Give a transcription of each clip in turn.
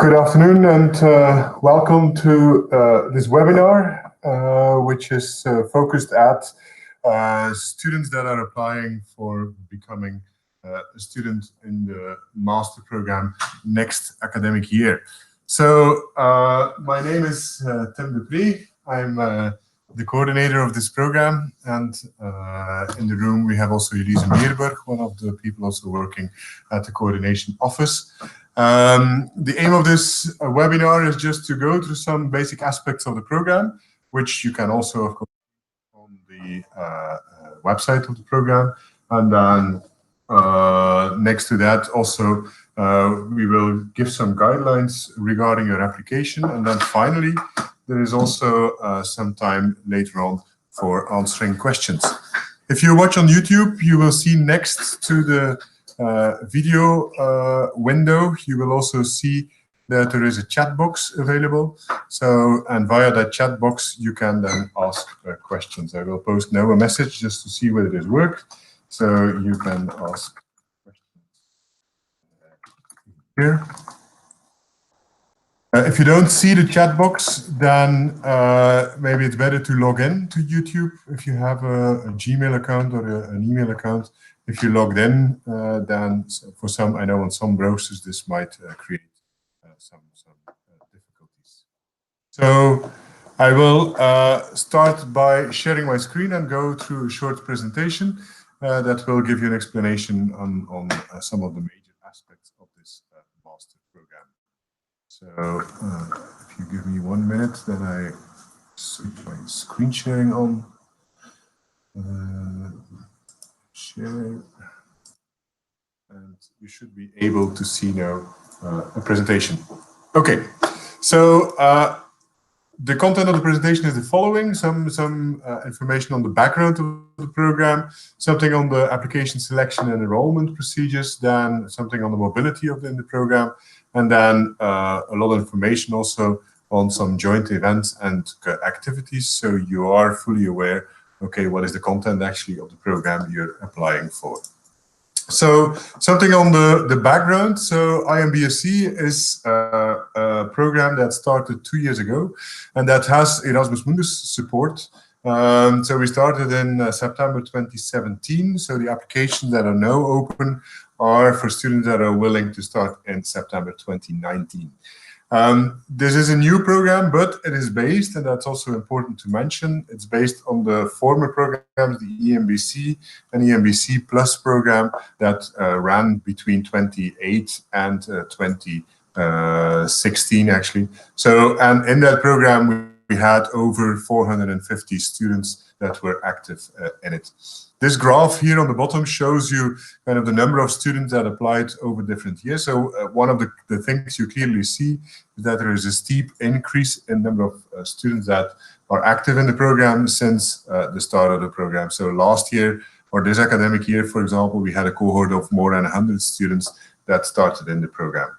Good afternoon and welcome to this webinar, which is focused at students that are applying for becoming a student in the master program next academic year. So my name is Tim Dupree. I'm the coordinator of this program, and in the room we have also Elise Meerberg, one of the people also working at the coordination office. The aim of this webinar is just to go through some basic aspects of the program, which you can also, of course, on the website of the program. And then next to that, also, we will give some guidelines regarding your application. And then finally, there is also some time later on for answering questions. If you watch on YouTube, you will see next to the video window, you will also see that there is a chat box available. So, and via that chat box, you can then ask questions. I will post now a message just to see whether it worked. So you can ask questions here. If you don't see the chat box, then maybe it's better to log in to YouTube. If you have a Gmail account or an email account, if you logged in, then for some, I know on some browsers this might create some difficulties. So I will start by sharing my screen and go through a short presentation that will give you an explanation on some of the major aspects of this master program. So if you give me 1 minute, then I switch my screen sharing on. Share, and you should be able to see now a presentation. Okay, so the content of the presentation is the following: some information on the background of the program, something on the application selection and enrollment procedures, then something on the mobility in the program, and then a lot of information also on some joint events and activities, so you are fully aware, okay, what is the content actually of the program you're applying for. So something on the background. So IMBRSea is a program that started 2 years ago, and that has Erasmus Mundus support. So we started in September 2017. So the applications that are now open are for students that are willing to start in September 2019. This is a new program, but it is based, and that's also important to mention, it's based on the former programs, the IMBRSea and IMBRSea Plus program that ran between 2008 and 2016, actually. So, and in that program, we had over 450 students that were active in it. This graph here on the bottom shows you kind of the number of students that applied over different years. So one of the things you clearly see is that there is a steep increase in number of students that are active in the program since the start of the program. So last year, or this academic year, for example, we had a cohort of more than 100 students that started in the program.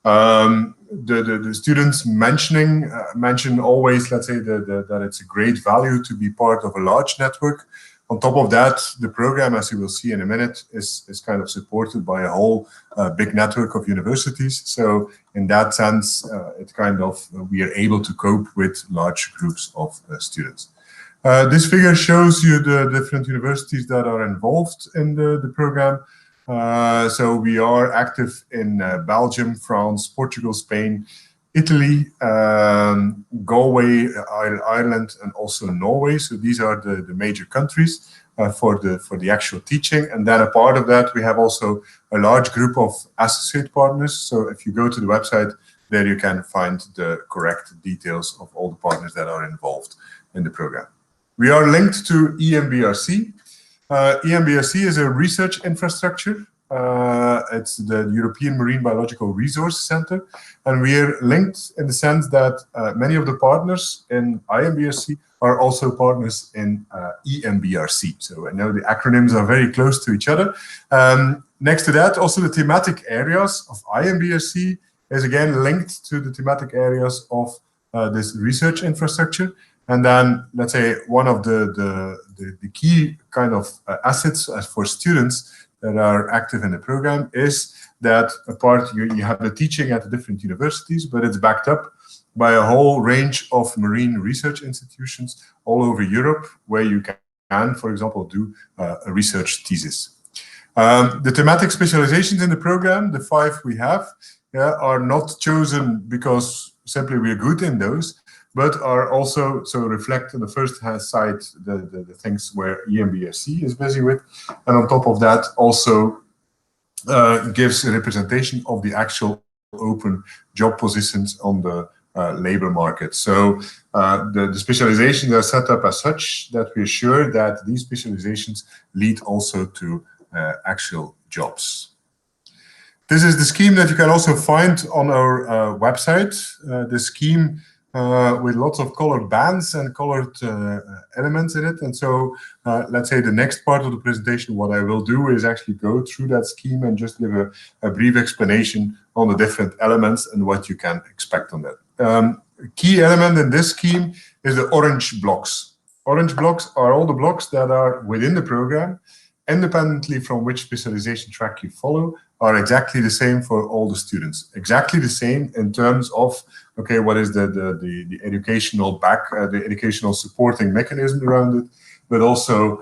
The students mention always, let's say, that it's a great value to be part of a large network. On top of that, the program, as you will see in a minute, is kind of supported by a whole big network of universities. So in that sense, it's kind of, we are able to cope with large groups of students. This figure shows you the different universities that are involved in the program. So we are active in Belgium, France, Portugal, Spain, Italy, Galway, Ireland, and also Norway. So these are the major countries for the actual teaching. And then a part of that, we have also a large group of associate partners. So if you go to the website, there you can find the correct details of all the partners that are involved in the program. We are linked to IMBRSea. IMBRSea is a research infrastructure. It's the European Marine Biological Resource Center, and we are linked in the sense that many of the partners in IMBRSea are also partners in IMBRSea. So I know the acronyms are very close to each other. Next to that, also the thematic areas of IMBRSea is again linked to the thematic areas of this research infrastructure. And then, let's say, one of the key kind of assets for students that are active in the program is that you have the teaching at the different universities, but it's backed up by a whole range of marine research institutions all over Europe, where you can, for example, do a research thesis. The thematic specializations in the program, the 5 we have, are not chosen because simply we're good in those, but are also reflect on the first side the things where IMBRSea is busy with, and on top of that also gives a representation of the actual open job positions on the labor market. So the specializations are set up as such that we're sure that these specializations lead also to actual jobs. This is the scheme that you can also find on our website. The scheme with lots of colored bands and colored elements in it. And so let's say the next part of the presentation, what I will do is actually go through that scheme and just give a brief explanation on the different elements and what you can expect on that. Key element in this scheme is the orange blocks. Orange blocks are all the blocks that are within the program, independently from which specialization track you follow, are exactly the same for all the students. Exactly the same in terms of, okay, what is the educational the educational supporting mechanism around it, but also,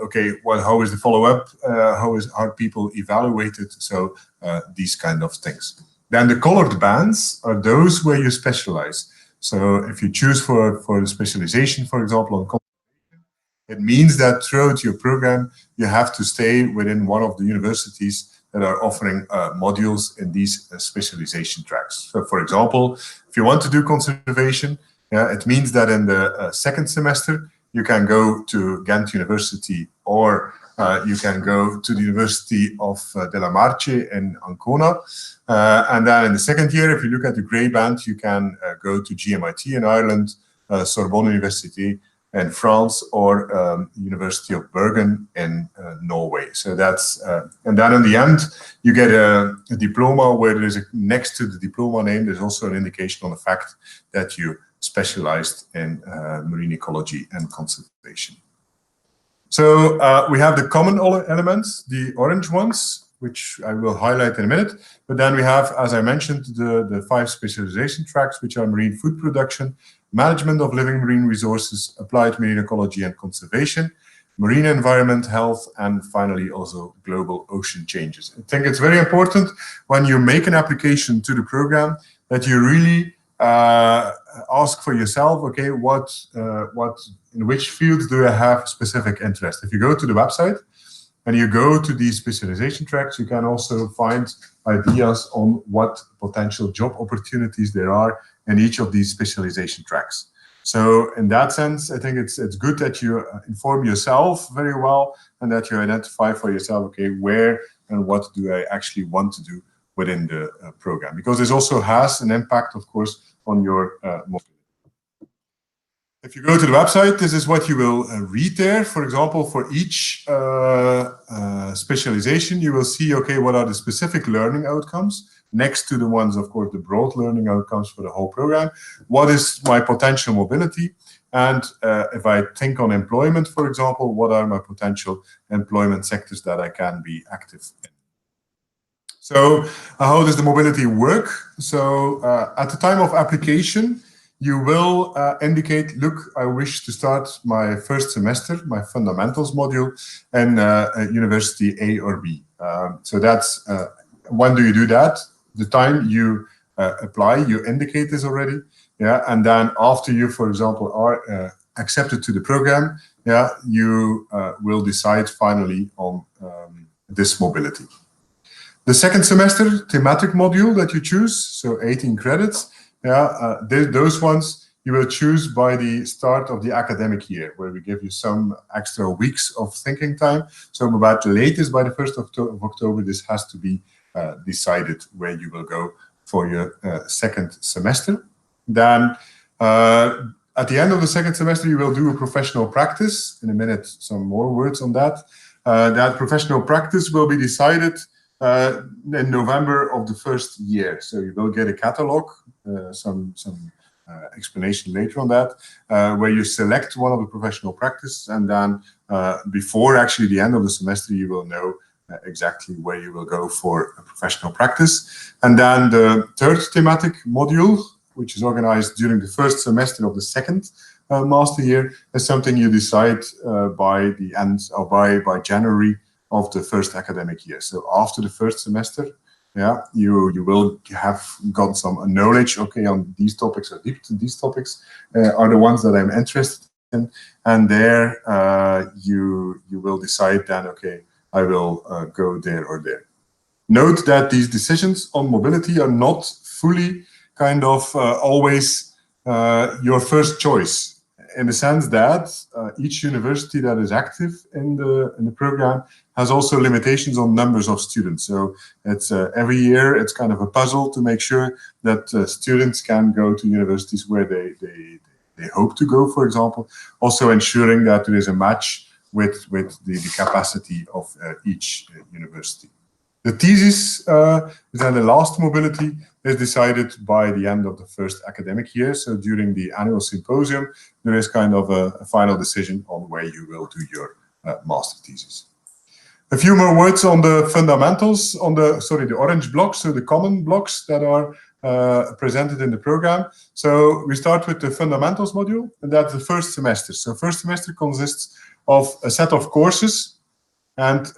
okay, how is the follow-up? How are people evaluated? So these kind of things. Then the colored bands are those where you specialize. So if you choose for the specialization, for example, on it means that throughout your program, you have to stay within one of the universities that are offering modules in these specialization tracks. So for example, if you want to do conservation, it means that in the second semester, you can go to Ghent University, or you can go to the University of De La Marche in Ancona. And then in the second year, if you look at the grey band, you can go to GMIT in Ireland, Sorbonne University in France, or University of Bergen in Norway. So that's, and then in the end, you get a diploma where there is next to the diploma name, there's also an indication on the fact that you specialized in marine ecology and conservation. So we have the common elements, the orange ones, which I will highlight in a minute. But then we have, as I mentioned, the 5 specialization tracks, which are marine food production, management of living marine resources, applied marine ecology and conservation, marine environment health, and finally also global ocean changes. I think it's very important when you make an application to the program that you really ask for yourself, okay, in which fields do I have specific interest? If you go to the website and you go to these specialization tracks, you can also find ideas on what potential job opportunities there are in each of these specialization tracks. So in that sense, I think it's good that you inform yourself very well and that you identify for yourself, okay, where and what do I actually want to do within the program, because this also has an impact, of course, on your mobility. If you go to the website, this is what you will read there. For example, for each specialization, you will see, okay, what are the specific learning outcomes? Next to the ones, of course, the broad learning outcomes for the whole program. What is my potential mobility? And if I think on employment, for example, what are my potential employment sectors that I can be active in? So how does the mobility work? So at the time of application, you will indicate, look, I wish to start my first semester, my fundamentals module, in University A or B. So that's, when do you do that? The time you apply, you indicate this already. Yeah, and then after you, for example, are accepted to the program, yeah, you will decide finally on this mobility. The second semester thematic module that you choose, so 18 credits, yeah, those ones you will choose by the start of the academic year, where we give you some extra weeks of thinking time. So about the latest by the 1st of October, this has to be decided where you will go for your second semester. Then at the end of the second semester, you will do a professional practice. In a minute, some more words on that. That professional practice will be decided in November of the first year. So you will get a catalog, some explanation later on that, where you select one of the professional practices, and then before actually the end of the semester, you will know exactly where you will go for a professional practice. And then the third thematic module, which is organized during the first semester of the second master year, is something you decide by the end or by January of the first academic year. So after the first semester, yeah, you will have got some knowledge, okay, on these topics or these topics are the ones that I'm interested in, and there you will decide then, okay, I will go there or there. Note that these decisions on mobility are not fully kind of always your first choice, in the sense that each university that is active in the program has also limitations on numbers of students. So it's every year it's kind of a puzzle to make sure that students can go to universities where they hope to go, for example, also ensuring that there is a match with the capacity of each university. The thesis, then the last mobility, is decided by the end of the first academic year. So during the annual symposium, there is kind of a final decision on where you will do your master thesis. A few more words on the fundamentals, on the orange blocks, so the common blocks that are presented in the program. So we start with the fundamentals module, and that's the first semester. So first semester consists of a set of courses. And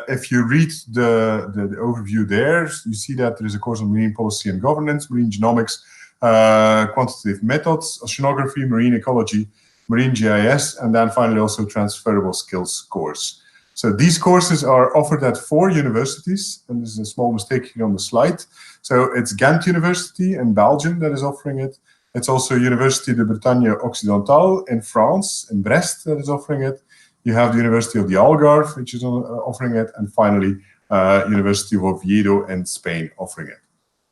if you read the overview there, you see that there is a course on marine policy and governance, marine genomics, quantitative methods, oceanography, marine ecology, marine GIS, and then finally also transferable skills course. So these courses are offered at 4 universities, and there's a small mistake here on the slide. So it's Ghent University in Belgium that is offering it. It's also Université de Bretagne Occidentale in France, in Brest, that is offering it. You have the University of the Algarve, which is offering it, and finally, University of Oviedo in Spain offering it.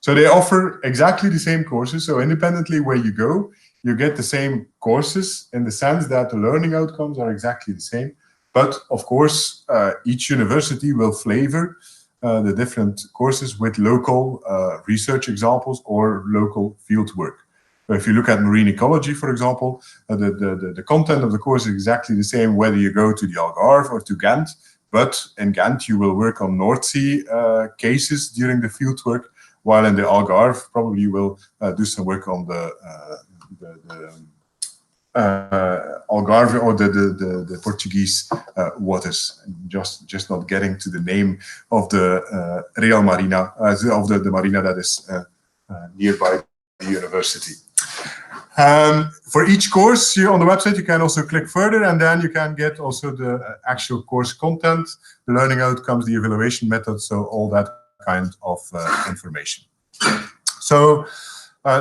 So they offer exactly the same courses. So independently where you go, you get the same courses in the sense that the learning outcomes are exactly the same. But of course, each university will flavor the different courses with local research examples or local field work. So if you look at marine ecology, for example, the content of the course is exactly the same whether you go to the Algarve or to Ghent, but in Ghent you will work on North Sea cases during the field work, while in the Algarve probably you will do some work on the Algarve or the Portuguese waters. Just not getting to the name of the Real Marina, of the marina that is nearby the university. For each course here on the website, you can also click further, and then you can get also the actual course content, the learning outcomes, the evaluation methods, so all that kind of information. So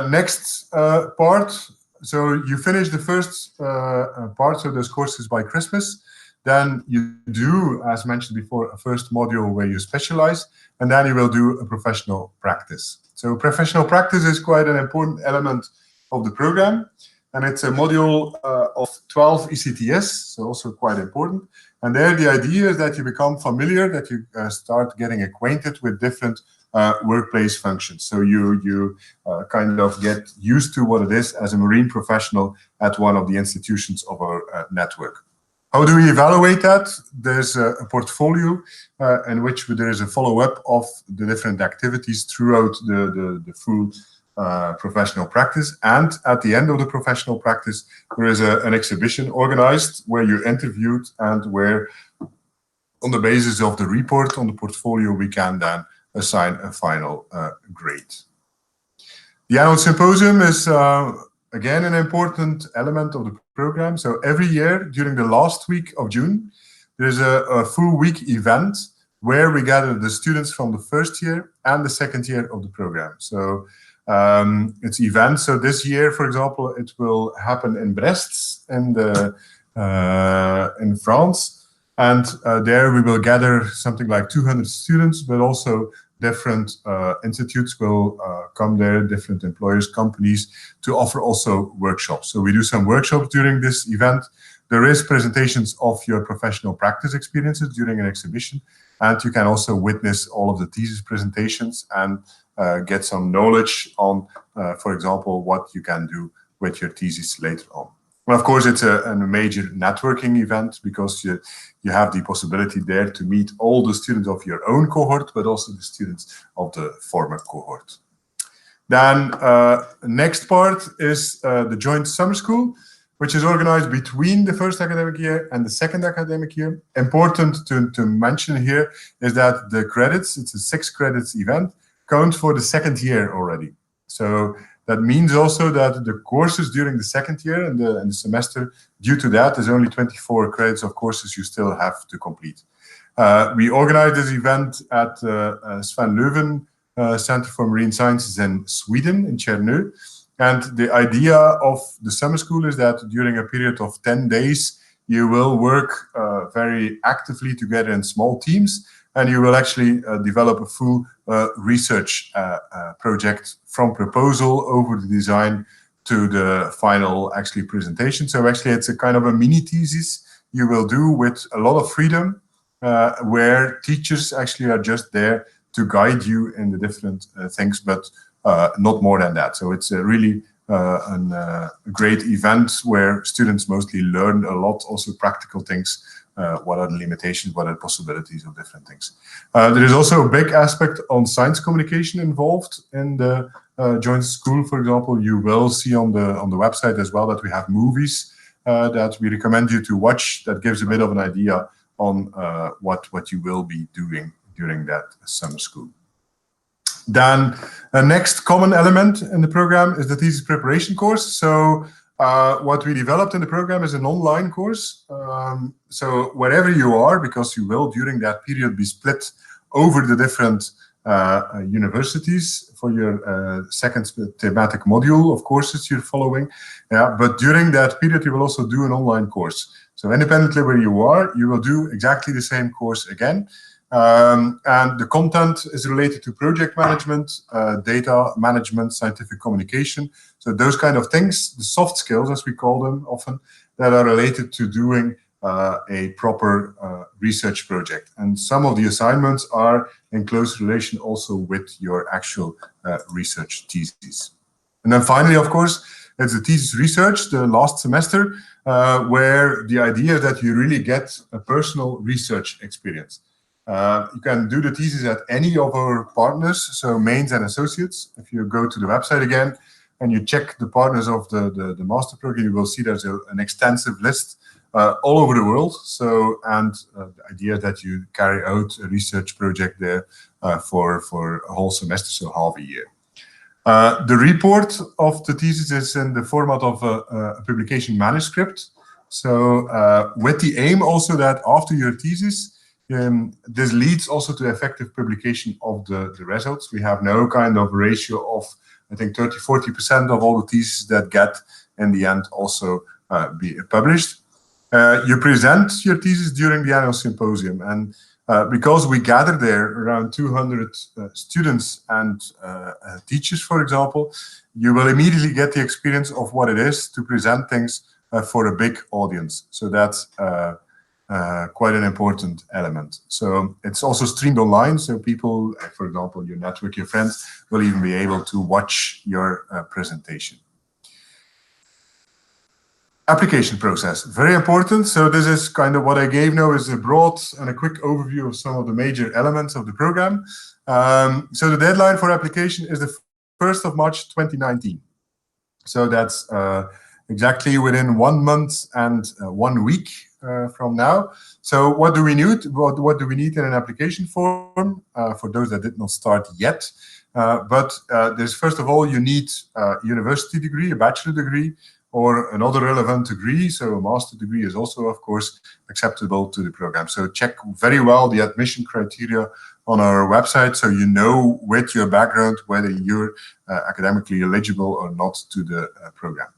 next part, so you finish the first part of those courses by Christmas. Then you do, as mentioned before, a first module where you specialize, and then you will do a professional practice. So professional practice is quite an important element of the program, and it's a module of 12 ECTS, so also quite important. And there the idea is that you become familiar, that you start getting acquainted with different workplace functions. So you kind of get used to what it is as a marine professional at one of the institutions of our network. How do we evaluate that? There's a portfolio in which there is a follow-up of the different activities throughout the full professional practice. And at the end of the professional practice, there is an exhibition organized where you're interviewed and where, on the basis of the report on the portfolio, we can then assign a final grade. The annual symposium is again an important element of the program. So every year during the last week of June, there is a full week event where we gather the students from the first year and the second year of the program. So it's events. So this year, for example, it will happen in Brest in France, and there we will gather something like 200 students, but also different institutes will come there, different employers, companies, to offer also workshops. So we do some workshops during this event. There is presentations of your professional practice experiences during an exhibition, and you can also witness all of the thesis presentations and get some knowledge on, for example, what you can do with your thesis later on. And of course, it's a major networking event because you have the possibility there to meet all the students of your own cohort, but also the students of the former cohort. Then next part is the joint summer school, which is organized between the first academic year and the second academic year. Important to mention here is that the credits, it's a 6 credits event, count for the second year already. So that means also that the courses during the second year and the semester, due to that, there's only 24 credits of courses you still have to complete. We organized this event at Sven Leuven Center for Marine Sciences in Sweden, in Tjernö. And the idea of the summer school is that during a period of 10 days, you will work very actively together in small teams, and you will actually develop a full research project from proposal over the design to the final actually presentation. So actually it's a kind of a mini thesis you will do with a lot of freedom, where teachers actually are just there to guide you in the different things, but not more than that. So it's a really a great event where students mostly learn a lot, also practical things. What are the limitations, what are the possibilities of different things. There is also a big aspect on science communication involved in the joint school. For example, you will see on the website as well that we have movies that we recommend you to watch that gives a bit of an idea on what you will be doing during that summer school. Then the next common element in the program is the thesis preparation course. So what we developed in the program is an online course. So wherever you are, because you will during that period be split over the different universities for your second thematic module of courses you're following. Yeah, but during that period, you will also do an online course. So independently where you are, you will do exactly the same course again. And the content is related to project management, data management, scientific communication. So those kind of things, the soft skills, as we call them often, that are related to doing a proper research project. And some of the assignments are in close relation also with your actual research thesis. And then finally, of course, it's the thesis research, the last semester, where the idea is that you really get a personal research experience. You can do the thesis at any of our partners, so mains and associates. If you go to the website again and you check the partners of the master program, you will see there's an extensive list all over the world. So, and the idea that you carry out a research project there for a whole semester, so half a year. The report of the thesis is in the format of a publication manuscript. So with the aim also that after your thesis, this leads also to effective publication of the results. We have no kind of ratio of, I think, 30–40% of all the theses that get in the end also be published. You present your thesis during the annual symposium, and because we gather there around 200 students and teachers, for example, you will immediately get the experience of what it is to present things for a big audience. So that's quite an important element. So it's also streamed online, so people, for example, your network, your friends, will even be able to watch your presentation. Application process, very important. So this is kind of what I gave now is a broad and a quick overview of some of the major elements of the program. So the deadline for application is the 1st of March 2019. So that's exactly within 1 month and 1 week from now. So what do we need? What do we need in an application form for those that did not start yet? But there's first of all, you need a university degree, a bachelor degree, or another relevant degree. So a master degree is also, of course, acceptable to the program. So check very well the admission criteria on our website so you know with your background whether you're academically eligible or not to the program.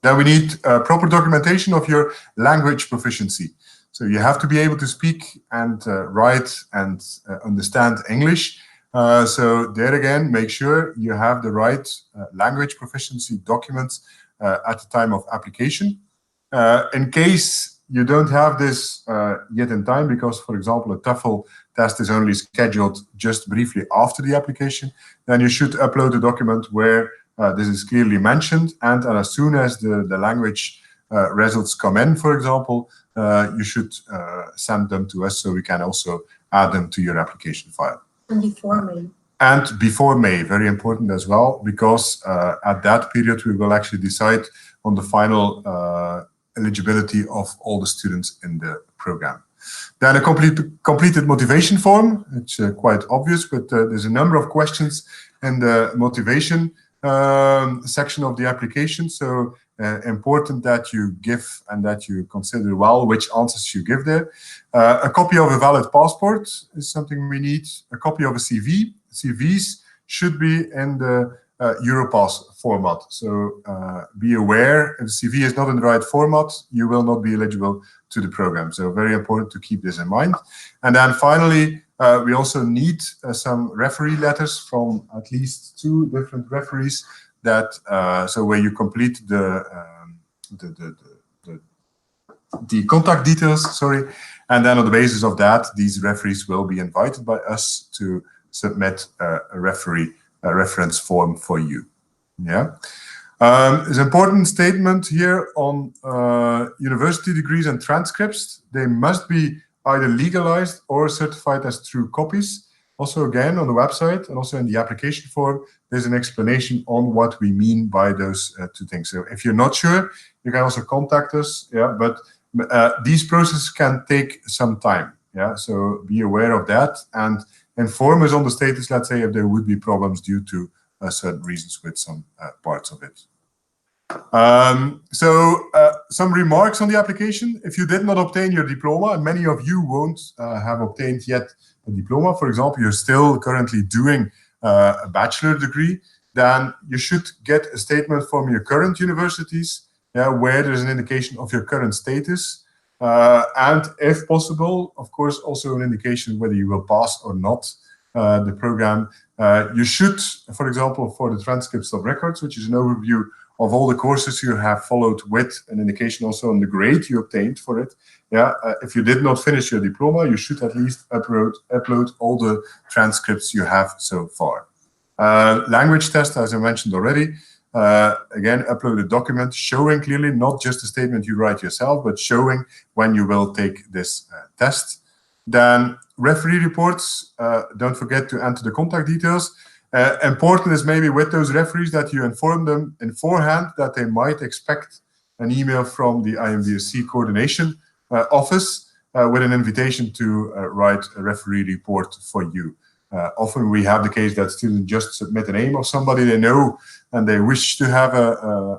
Then we need proper documentation of your language proficiency. So you have to be able to speak and write and understand English. So there again, make sure you have the right language proficiency documents at the time of application. In case you don't have this yet in time, because, for example, a TOEFL test is only scheduled just briefly after the application, then you should upload a document where this is clearly mentioned, and as soon as the language results come in, for example, you should send them to us so we can also add them to your application file. And before May. And before May, very important as well, because at that period we will actually decide on the final eligibility of all the students in the program. Then a completed motivation form. It's quite obvious, but there's a number of questions in the motivation section of the application. So important that you give and that you consider well which answers you give there. A copy of a valid passport is something we need. A copy of a CV. CVs should be in the Europass format. So be aware, if the CV is not in the right format, you will not be eligible to the program. So very important to keep this in mind. And then finally, we also need some referee letters from at least 2 different referees that so where you complete the contact details, sorry, and then on the basis of that, these referees will be invited by us to submit a reference form for you. Yeah, there's an important statement here on university degrees and transcripts. They must be either legalized or certified as true copies. Also, again, on the website and also in the application form, there's an explanation on what we mean by those 2 things. So if you're not sure, you can also contact us. Yeah, but these processes can take some time. Yeah, so be aware of that and inform us on the status, let's say, if there would be problems due to certain reasons with some parts of it. Some remarks on the application. If you did not obtain your diploma, and many of you won't have obtained yet a diploma, for example, you're still currently doing a bachelor degree, then you should get a statement from your current universities where there's an indication of your current status. And if possible, of course, also an indication whether you will pass or not the program. You should, for example, for the transcripts of records, which is an overview of all the courses you have followed with an indication also on the grade you obtained for it. Yeah, if you did not finish your diploma, you should at least upload all the transcripts you have so far. Language test, as I mentioned already. Again, upload a document showing clearly not just a statement you write yourself, but showing when you will take this test. Then referee reports, don't forget to enter the contact details. Important is maybe with those referees that you inform them beforehand that they might expect an email from the IMBRSea coordination office with an invitation to write a referee report for you. Often we have the case that students just submit the name of somebody they know and they wish to have a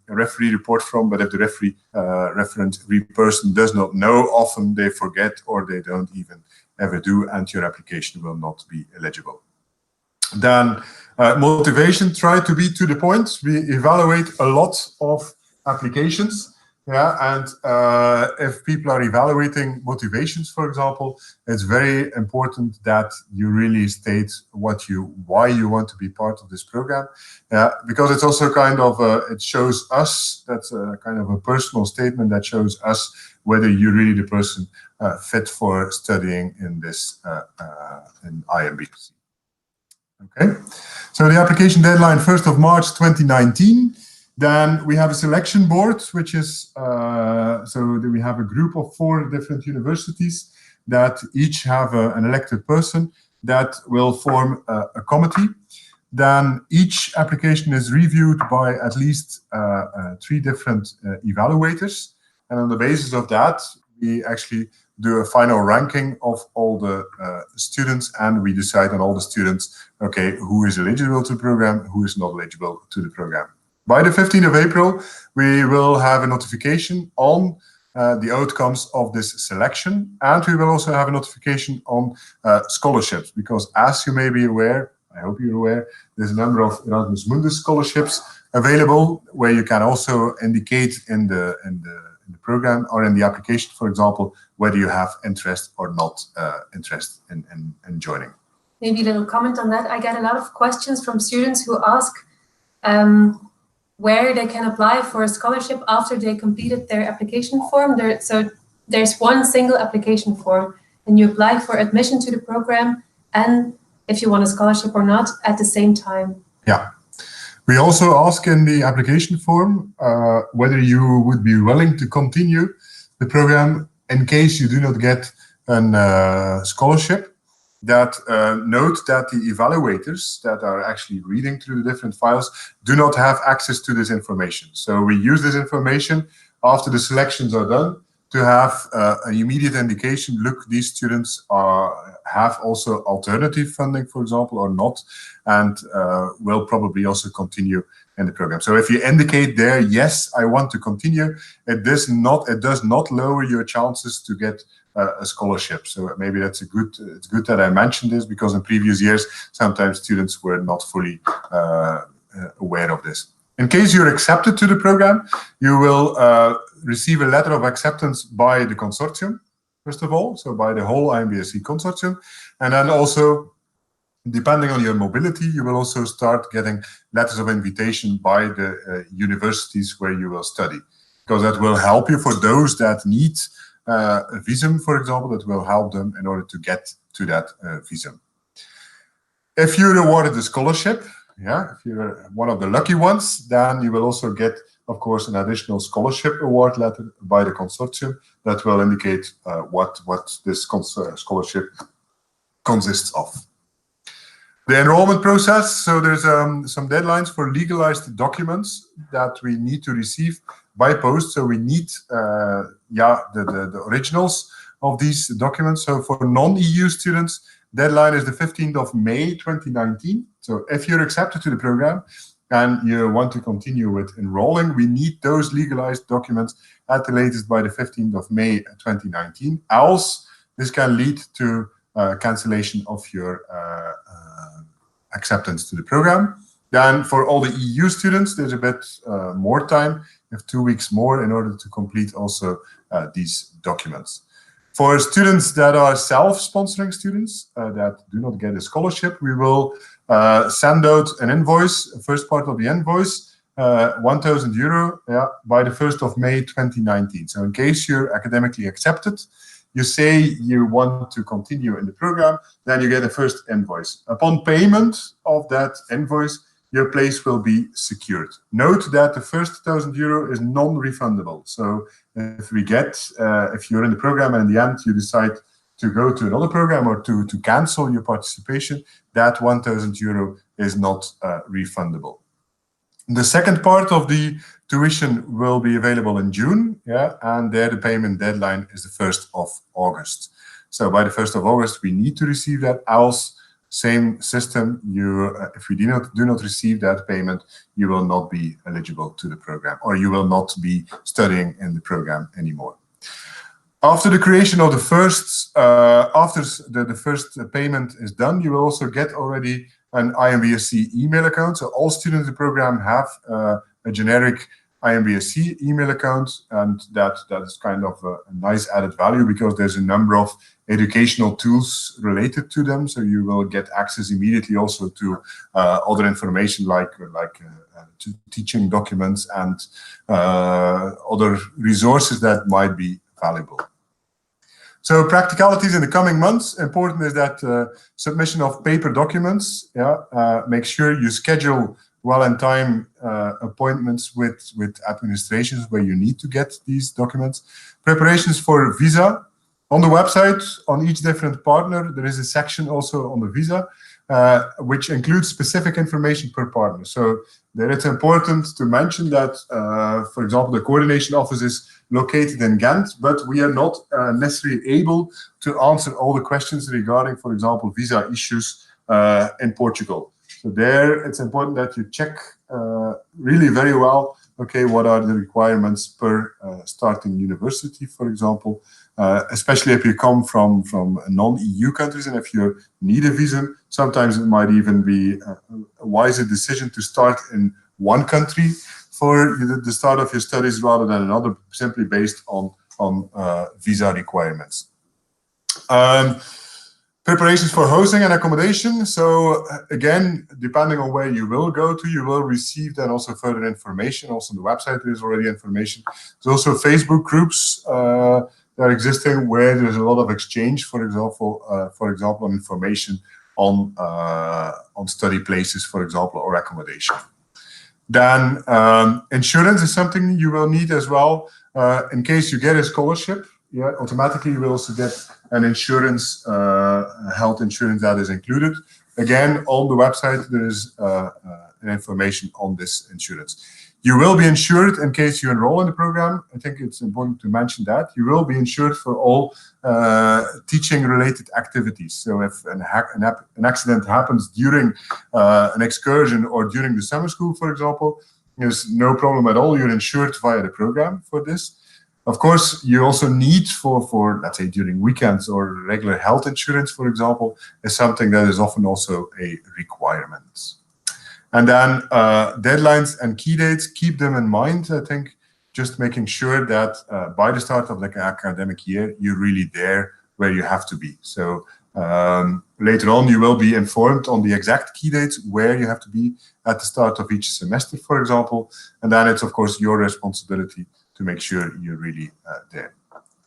referee report from, but if the referee person does not know, often they forget or they don't even ever do, and your application will not be eligible. Then motivation, try to be to the point. We evaluate a lot of applications. Yeah, and if people are evaluating motivations, for example, it's very important that you really state why you want to be part of this program. Because it's also kind of it shows us, that's a kind of a personal statement that shows us whether you're really the person fit for studying in this in IMBRSea. Okay, so the application deadline 1st of March 2019. Then we have a selection board, which is, so we have a group of 4 different universities that each have an elected person that will form a committee. Then each application is reviewed by at least 3 different evaluators. And on the basis of that, we actually do a final ranking of all the students, and we decide on all the students, okay, who is eligible to the program, who is not eligible to the program. By the 15th of April, we will have a notification on the outcomes of this selection, and we will also have a notification on scholarships, because as you may be aware, I hope you're aware, there's a number of Erasmus Mundus scholarships available where you can also indicate in the program or in the application, for example, whether you have interest or not interest in joining. Maybe a little comment on that. I get a lot of questions from students who ask where they can apply for a scholarship after they completed their application form. So there's one single application form, and you apply for admission to the program and if you want a scholarship or not at the same time. Yeah. We also ask in the application form whether you would be willing to continue the program in case you do not get a scholarship. That note that the evaluators that are actually reading through the different files do not have access to this information. So we use this information after the selections are done to have an immediate indication, look, these students have also alternative funding, for example, or not, and will probably also continue in the program. So if you indicate there, yes, I want to continue, it does not lower your chances to get a scholarship. So maybe it's good that I mentioned this, because in previous years, sometimes students were not fully aware of this. In case you're accepted to the program, you will receive a letter of acceptance by the consortium, first of all, so by the whole IMBRSea consortium. And then also, depending on your mobility, you will also start getting letters of invitation by the universities where you will study, because that will help you for those that need a visum, for example, that will help them in order to get to that visum. If you're awarded a scholarship, if you're one of the lucky ones, then you will also get, of course, an additional scholarship award letter by the consortium that will indicate what this scholarship consists of. The enrollment process, so there's some deadlines for legalized documents that we need to receive by post. So we need the originals of these documents. So for non-EU students, deadline is the 15th of May 2019. So if you're accepted to the program and you want to continue with enrolling, we need those legalized documents at the latest by the 15th of May 2019. Else, this can lead to cancellation of your acceptance to the program. Then for all the EU students, there's a bit more time. You have 2 weeks more in order to complete also these documents. For students that are self-sponsoring students that do not get a scholarship, we will send out an invoice, first part of the invoice, €1,000 by the 1st of May 2019. So in case you're academically accepted, you say you want to continue in the program, then you get a first invoice. Upon payment of that invoice, your place will be secured. Note that the first €1,000 is non-refundable. So if you're in the program and in the end you decide to go to another program or to cancel your participation, that €1,000 is not refundable. The second part of the tuition will be available in June, and there the payment deadline is the 1st of August. So by the 1st of August, we need to receive that. Else, same system, if we do not receive that payment, you will not be eligible to the program, or you will not be studying in the program anymore. After the creation of the first, after the first payment is done, you will also get already an IMBRSea email account. So all students in the program have a generic IMBRSea email account, and that is kind of a nice added value, because there's a number of educational tools related to them. So you will get access immediately also to other information like to teaching documents and other resources that might be valuable. So practicalities in the coming months. Important is that submission of paper documents. Make sure you schedule well in time appointments with administrations where you need to get these documents. Preparations for visa. On the website, on each different partner, there is a section also on the visa, which includes specific information per partner. So there it's important to mention that, for example, the coordination office is located in Ghent, but we are not necessarily able to answer all the questions regarding, for example, visa issues in Portugal. So there, it's important that you check really very well, okay, what are the requirements per starting university, for example, especially if you come from non-EU countries, and if you need a visa, sometimes it might even be a wiser decision to start in one country for the start of your studies rather than another, simply based on visa requirements. Preparations for housing and accommodation. So again, depending on where you will go to, you will receive then also further information. Also on the website, there is already information. There's also Facebook groups that are existing where there's a lot of exchange, for example, information on study places, for example, or accommodation. Then insurance is something you will need as well. In case you get a scholarship, yeah, automatically you will also get an insurance, health insurance that is included. Again, on the website there is information on this insurance. You will be insured in case you enroll in the program. I think it's important to mention that. You will be insured for all teaching-related activities. So if an accident happens during an excursion or during the summer school, for example, there's no problem at all. You're insured via the program for this. Of course, you also need for let's say, during weekends or regular health insurance, for example, is something that is often also a requirement. And then deadlines and key dates, keep them in mind, I think, just making sure that by the start of like an academic year, you're really there where you have to be. So later on, you will be informed on the exact key dates where you have to be at the start of each semester, for example. And then it's, of course, your responsibility to make sure you're really there.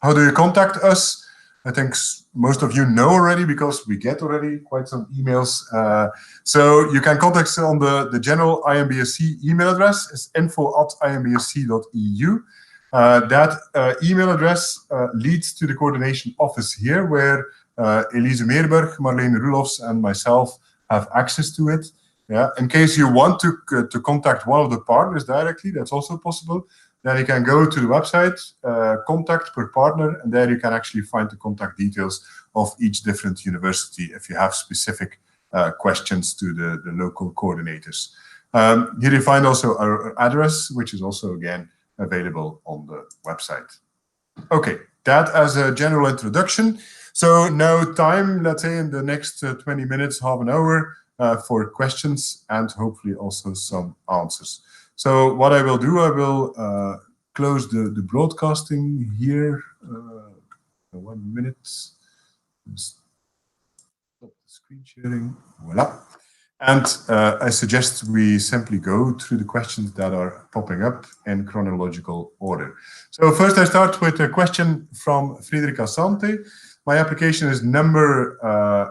How do you contact us? I think most of you know already because we get already quite some emails. So you can contact us on the general IMBRSea email address. It's info@imbrsea.eu. That email address leads to the coordination office here, where Elise Meerberg, Marlene Roelofs, and myself have access to it. Yeah. In case you want to contact one of the partners directly, that's also possible. Then you can go to the website, contact per partner, and there you can actually find the contact details of each different university if you have specific questions to the local coordinators. Here you find also our address, which is also, again, available on the website. Okay, that as a general introduction. So now time, let's say in the next 20 minutes, half an hour, for questions and hopefully also some answers. So what I will do, I will close the broadcasting here. 1 minute. Stop the screen sharing. Voila. And I suggest we simply go through the questions that are popping up in chronological order. So first I start with a question from Frederica Sante. My application is number,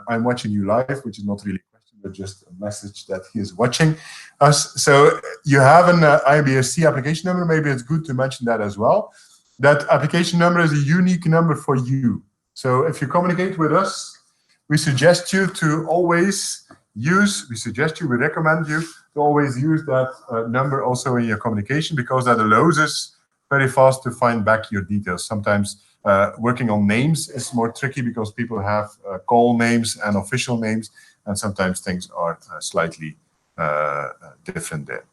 I'm watching you live, which is not really a question, but just a message that he is watching us. So you have an IMBRSea application number. Maybe it's good to mention that as well. That application number is a unique number for you. So if you communicate with us, we suggest you to always use, we recommend you to always use that number also in your communication, because that allows us very fast to find back your details. Sometimes working on names is more tricky because people have call names and official names, and sometimes things are slightly different there.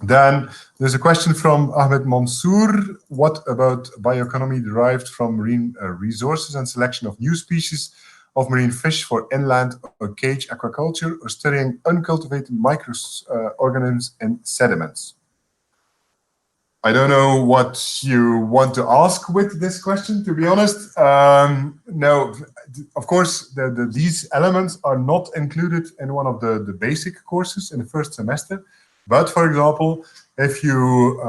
Then there's a question from Ahmed Mansour. What about bioeconomy derived from marine resources and selection of new species of marine fish for inland or cage aquaculture, or studying uncultivated microorganisms in sediments? I don't know what you want to ask with this question, to be honest. No, of course, these elements are not included in one of the basic courses in the first semester. But for example, if you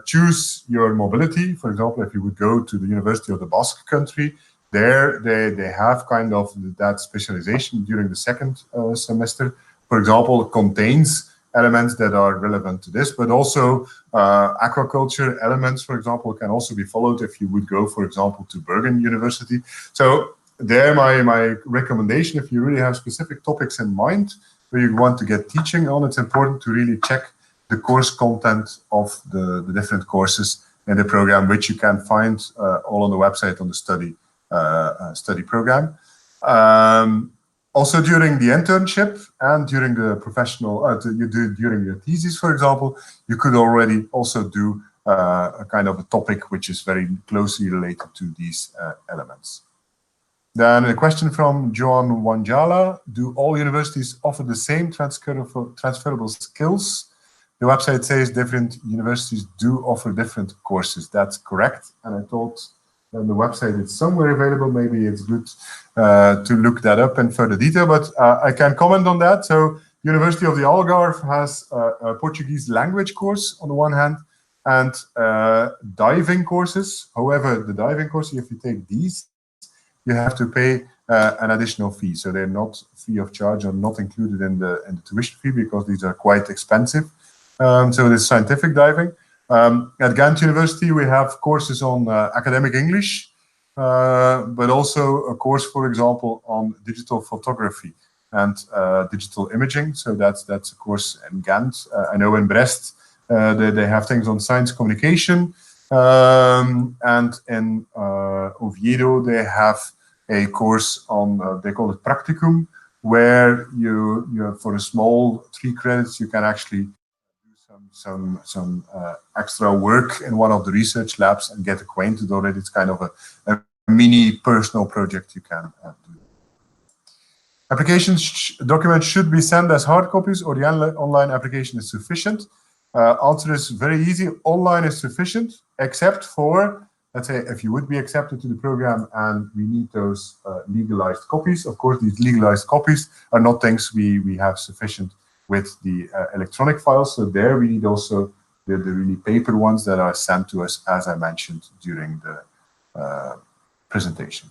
choose your mobility, for example, if you would go to the University of the Basque Country, there they have kind of that specialization during the second semester. For example, it contains elements that are relevant to this, but also aquaculture elements, for example, can also be followed if you would go, for example, to Bergen University. So there, my recommendation, if you really have specific topics in mind where you want to get teaching on, it's important to really check the course content of the different courses in the program, which you can find all on the website on the study program. Also during the internship and during the professional, during your thesis, for example, you could already also do a kind of a topic which is very closely related to these elements. Then a question from Joan Wanjala. Do all universities offer the same transferable skills? The website says different universities do offer different courses. That's correct. And I thought on the website it's somewhere available. Maybe it's good to look that up in further detail, but I can comment on that. So University of the Algarve has a Portuguese language course on the one hand, and diving courses. However, the diving course, if you take these, you have to pay an additional fee. So they're not free of charge or not included in the tuition fee, because these are quite expensive. So it is scientific diving. At Ghent University, we have courses on academic English, but also a course, for example, on digital photography and digital imaging. So that's a course in Ghent. I know in Brest, they have things on science communication. And in Oviedo, they have a course on, they call it Practicum, where you for a small 3 credits, you can actually do some extra work in one of the research labs and get acquainted already. It's kind of a mini personal project you can do. Applications documents should be sent as hard copies, or the online application is sufficient. Answer is very easy. Online is sufficient, except for, let's say, if you would be accepted to the program and we need those legalized copies. Of course, these legalized copies are not things we have sufficient with the electronic files. So there we need also the really paper ones that are sent to us, as I mentioned during the presentation.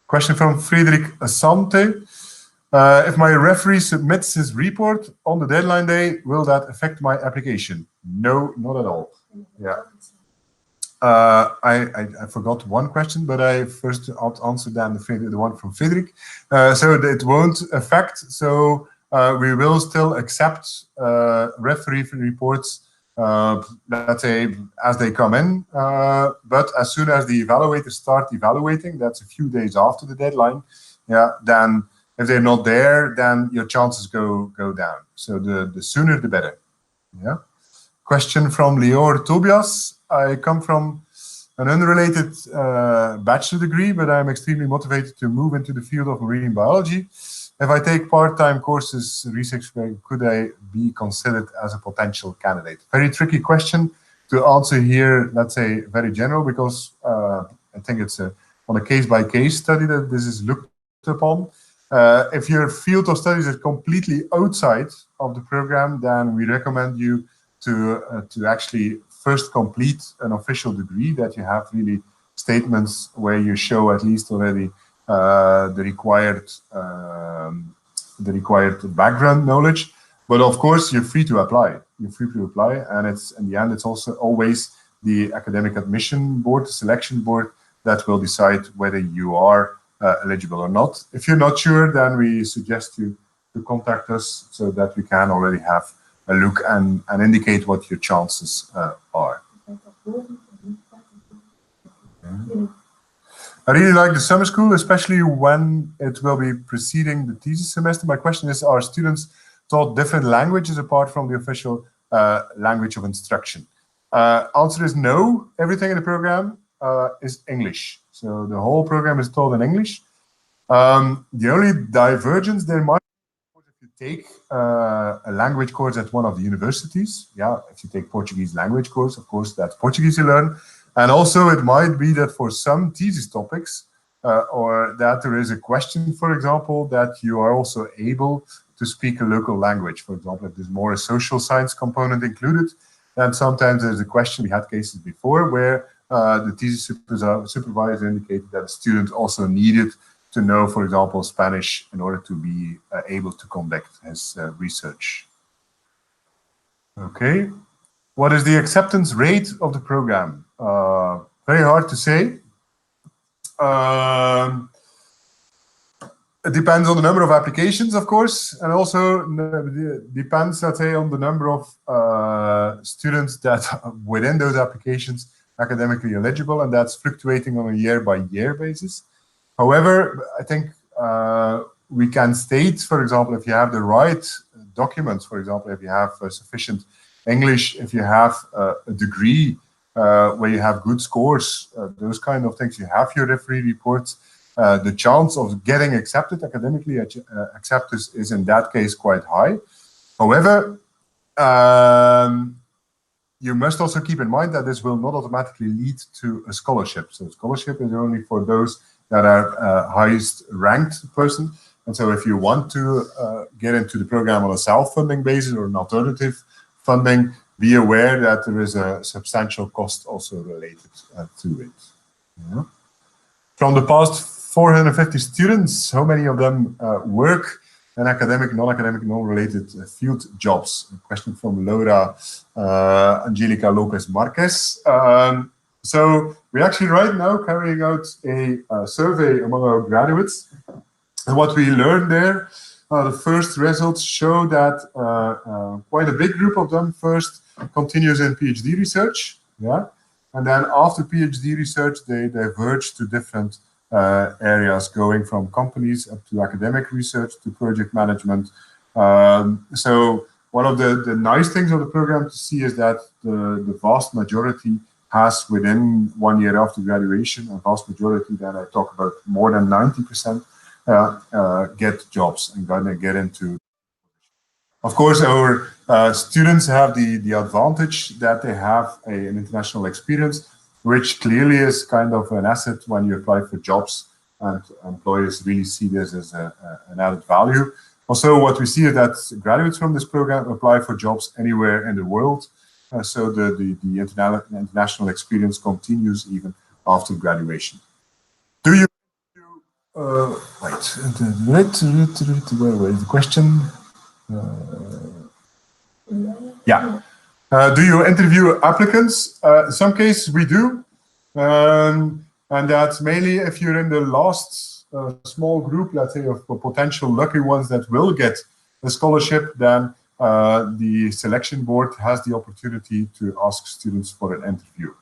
Question from Frederic Asante. If my referee submits his report on the deadline day, will that affect my application? No, not at all. Yeah. I forgot one question, but I first answered then the one from Frederic. So it won't affect. So we will still accept referee reports, let's say, as they come in. But as soon as the evaluators start evaluating, that's a few days after the deadline, yeah, then if they're not there, then your chances go down. So the sooner, the better. Yeah. Question from Lior Tobias. I come from an unrelated bachelor degree, but I'm extremely motivated to move into the field of marine biology. If I take part-time courses, research, could I be considered as a potential candidate? Very tricky question to answer here, let's say, very general, because I think it's on a case-by-case study that this is looked upon. If your field of studies is completely outside of the program, then we recommend you to actually first complete an official degree, that you have really statements where you show at least already the required background knowledge. But of course, you're free to apply. You're free to apply, and it's in the end, it's also always the academic admission board, the selection board, that will decide whether you are eligible or not. If you're not sure, then we suggest you to contact us so that we can already have a look and indicate what your chances are. Okay. I really like the summer school, especially when it will be preceding the thesis semester. My question is, are students taught different languages apart from the official language of instruction? Answer is no. Everything in the program is English. So the whole program is taught in English. The only divergence there might be if you take a language course at one of the universities. Yeah, if you take Portuguese language course, of course, that's Portuguese you learn. And also it might be that for some thesis topics, or that there is a question, for example, that you are also able to speak a local language. For example, if there's more a social science component included, then sometimes there's a question. We had cases before where the thesis supervisor indicated that the student also needed to know, for example, Spanish in order to be able to conduct his research. Okay. What is the acceptance rate of the program? Very hard to say. It depends on the number of applications, of course, and also depends, let's say, on the number of students that within those applications academically eligible, and that's fluctuating on a year-by-year basis. However, I think we can state, for example, if you have the right documents, for example, if you have sufficient English, if you have a degree where you have good scores, those kind of things, you have your referee reports, the chance of getting accepted, academically accepted, is in that case quite high. However, you must also keep in mind that this will not automatically lead to a scholarship. So scholarship is only for those that are highest ranked person. And so if you want to get into the program on a self-funding basis or an alternative funding, be aware that there is a substantial cost also related to it. Yeah. From the past 450 students, how many of them work? and academic, non-academic, non-related field jobs? A question from Laura Angelica Lopez Marquez. So we're actually right now carrying out a survey among our graduates. And what we learned there, the first results show that quite a big group of them first continues in PhD research, yeah, and then after PhD research they diverge to different areas, going from companies up to academic research to project management. So one of the nice things of the program to see is that the vast majority has, within 1 year after graduation, a vast majority, that I talk about more than 90%, get jobs and gonna get into. Of course, our students have the advantage that they have an international experience, which clearly is kind of an asset when you apply for jobs, and employers really see this as an added value. Also, what we see is that graduates from this program apply for jobs anywhere in the world. So the international experience continues even after graduation. Do you wait, where is the question? Yeah. Do you interview applicants? In some cases we do. And that's mainly if you're in the last small group, let's say, of potential lucky ones that will get a scholarship, then the selection board has the opportunity to ask students for an interview.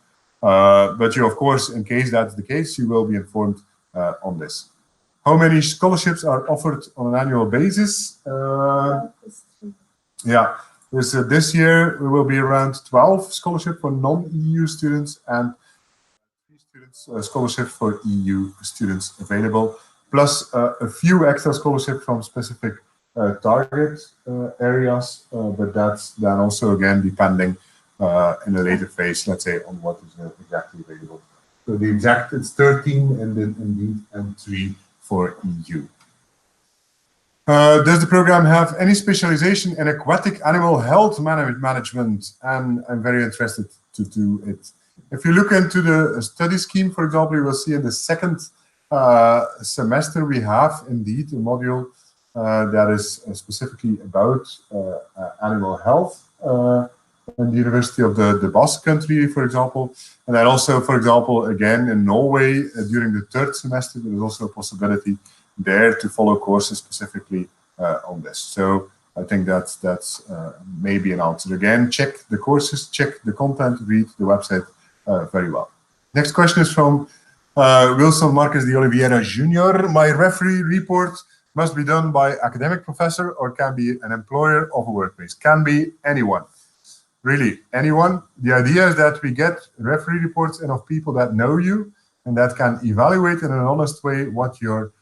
But you, of course, in case that's the case, you will be informed on this. How many scholarships are offered on an annual basis? Yeah, this year we will be around 12 scholarships for non-EU students and 3 students scholarship for EU students available, plus a few extra scholarships from specific target areas, but that's then also again depending in a later phase, let's say, on what is exactly available. So the exact, it's 13 and then indeed and 3 for EU. Does the program have any specialization in aquatic animal health management? And I'm very interested to do it. If you look into the study scheme, for example, you will see in the second semester we have indeed a module that is specifically about animal health in the University of the Basque Country, for example. And then also, for example, again in Norway, during the third semester, there is also a possibility there to follow courses specifically on this. So I think that's maybe an answer. Again, check the courses, check the content, read the website very well. Next question is from Wilson Marquez de Oliveira Jr. My referee report must be done by academic professor or can be an employer of a workplace. Can be anyone. Really, anyone. The idea is that we get referee reports in of people that know you and that can evaluate in an honest way what your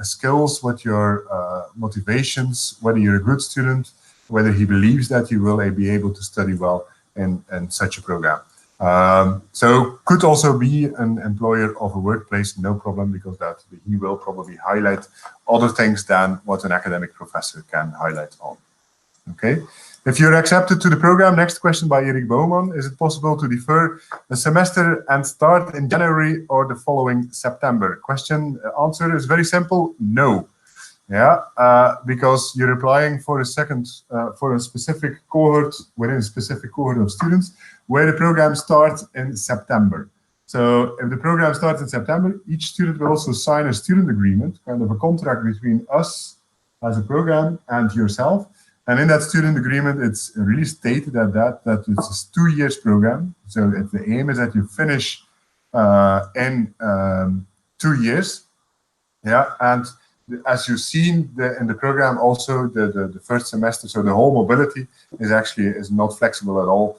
skills, what your motivations, whether you're a good student, whether he believes that you will be able to study well in such a program. So could also be an employer of a workplace, no problem, because that he will probably highlight other things than what an academic professor can highlight on. Okay. If you're accepted to the program, next question by Erik Bouwman, is it possible to defer the semester and start in January or the following September? Answer is very simple, no. Yeah, because you're applying for a for a specific cohort, within a specific cohort of students, where the program starts in September. So if the program starts in September, each student will also sign a student agreement, kind of a contract between us as a program and yourself. And in that student agreement, it's really stated that it's a 2 years program. So the aim is that you finish in 2 years. Yeah, and as you've seen in the program, also the first semester, so the whole mobility is not flexible at all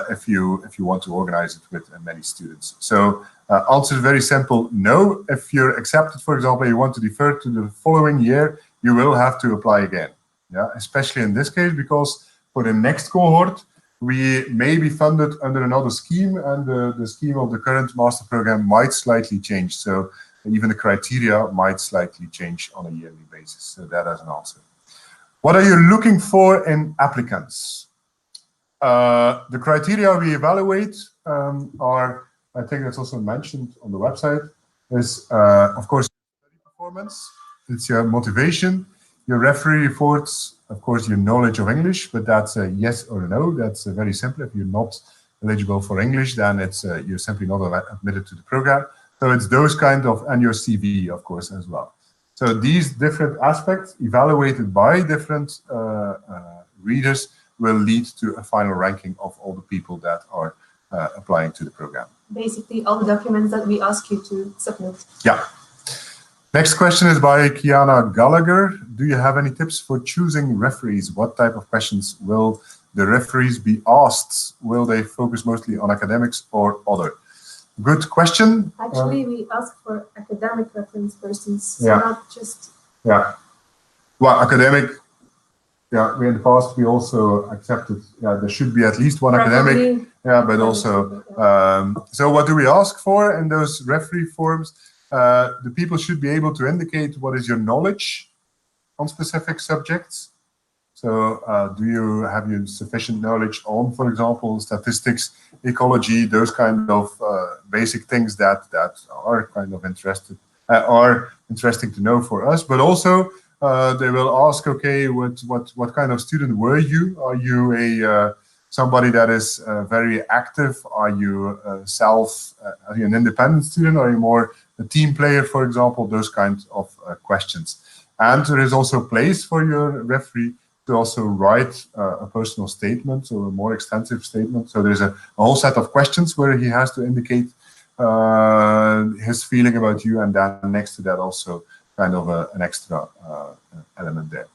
if you want to organize it with many students. So answer is very simple, no. If you're accepted, for example, you want to defer to the following year, you will have to apply again. Yeah, especially in this case, because for the next cohort, we may be funded under another scheme, and the scheme of the current master program might slightly change. So even the criteria might slightly change on a yearly basis. So that as an answer. What are you looking for in applicants? The criteria we evaluate are, I think that's also mentioned on the website, is of course study performance, it's your motivation, Your referee reports, of course, your knowledge of English, but that's a yes or a no. That's very simple. If you're not eligible for English, then it's you're simply not admitted to the program. So it's those kind of, and your CV, of course, as well. So these different aspects evaluated by different readers will lead to a final ranking of all the people that are applying to the program. Basically, all the documents that we ask you to submit. Yeah. Next question is by Kiana Gallagher. Do you have any tips for choosing referees? What type of questions will the referees be asked? Will they focus mostly on academics or other? Good question. Actually, we ask for academic reference persons, so yeah. not just... Yeah. Well, academic, yeah, in the past we also accepted, yeah, there should be at least one academic. Yeah, but also, so what do we ask for in those referee forms? The people should be able to indicate what is your knowledge on specific subjects. So do you have you sufficient knowledge on, for example, statistics, ecology, those kind of basic things that are kind of interesting to know for us. But also they will ask, okay, what kind of student were you? Are you a somebody that is very active? Are you are you an independent student? Are you more a team player, for example? Those kinds of questions. And there is also place for your referee to also write a personal statement or a more extensive statement. So there's a whole set of questions where he has to indicate his feeling about you, and then next to that also kind of an extra element there.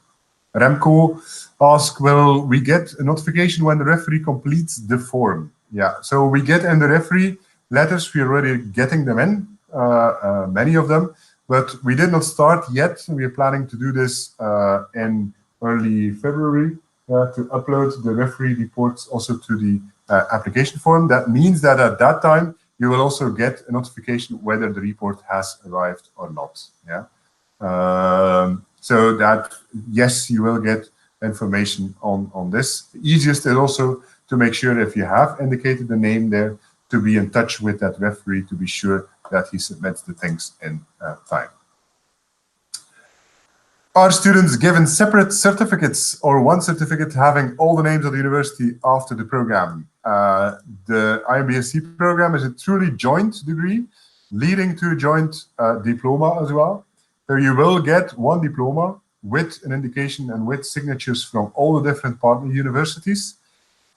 Remco asks, will we get a notification when the referee completes the form? Yeah, so we get in the referee letters, we're already getting them in, many of them, but we did not start yet. We are planning to do this in early February to upload the referee reports also to the application form. That means that at that time, you will also get a notification whether the report has arrived or not. Yeah. So that, yes, you will get information on this. The easiest is also to make sure if you have indicated the name there, to be in touch with that referee to be sure that he submits the things in time. Are students given separate certificates or one certificate having all the names of the university after the program? The IMBRSea program is a truly joint degree leading to a joint diploma as well. So you will get one diploma with an indication and with signatures from all the different partner universities.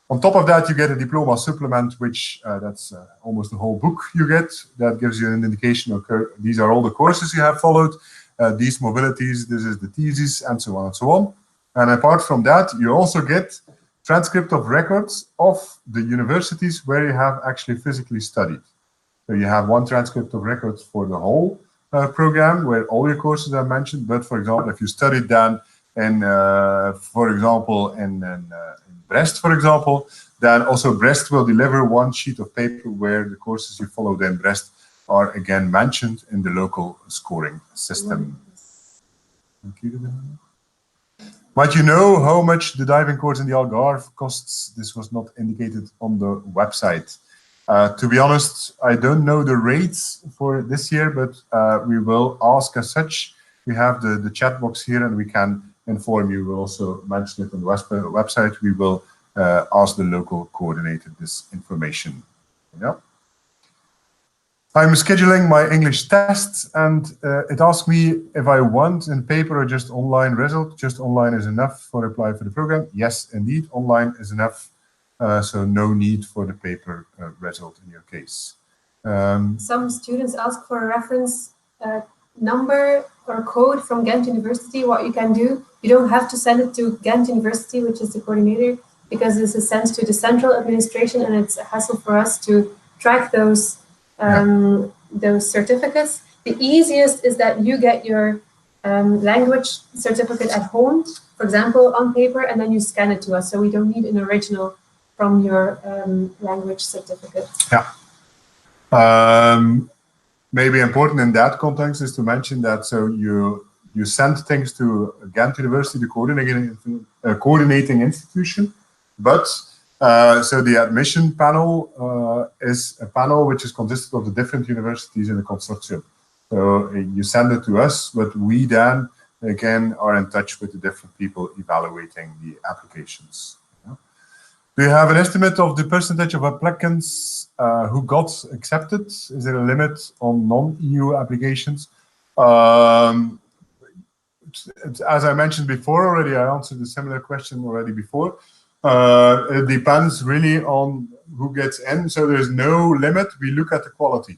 On top of that, you get a diploma supplement, which that's almost the whole book you get. That gives you an indication of these are all the courses you have followed, these mobilities, this is the thesis, and so on and so on. And apart from that, you also get transcript of records of the universities where you have actually physically studied. So you have one transcript of records for the whole program where all your courses are mentioned. But for example, if you studied then in, for example, in Brest, for example, then also Brest will deliver one sheet of paper where the courses you followed in Brest are again mentioned in the local scoring system. Might you know how much the diving course in the Algarve costs? This was not indicated on the website. To be honest, I don't know the rates for this year, but we will ask as such. We have the chat box here and we can inform you. We'll also mention it on the website. We will ask the local coordinator this information. Yeah. I'm scheduling my English test and it asks me if I want in paper or just online result. Just online is enough for apply for the program. Yes, indeed, online is enough. So no need for the paper result in your case. Some students ask for a reference number or code from Ghent University. What you can do, you don't have to send it to Ghent University, which is the coordinator, because this is sent to the central administration and it's a hassle for us to track those certificates. The easiest is that you get your language certificate at home, for example, on paper, and then you scan it to us. So we don't need an original from your language certificate. Yeah. Maybe important in that context is to mention that so you send things to Ghent University, the coordinating institution, but so the admission panel is a panel which is consisted of the different universities in the consortium. So you send it to us, but we then again, are in touch with the different people evaluating the applications. Do you have an estimate of the percentage of applicants who got accepted? Is there a limit on non-EU applications? As I mentioned before already, I answered a similar question already before. It depends really on who gets in. So there's no limit. We look at the quality.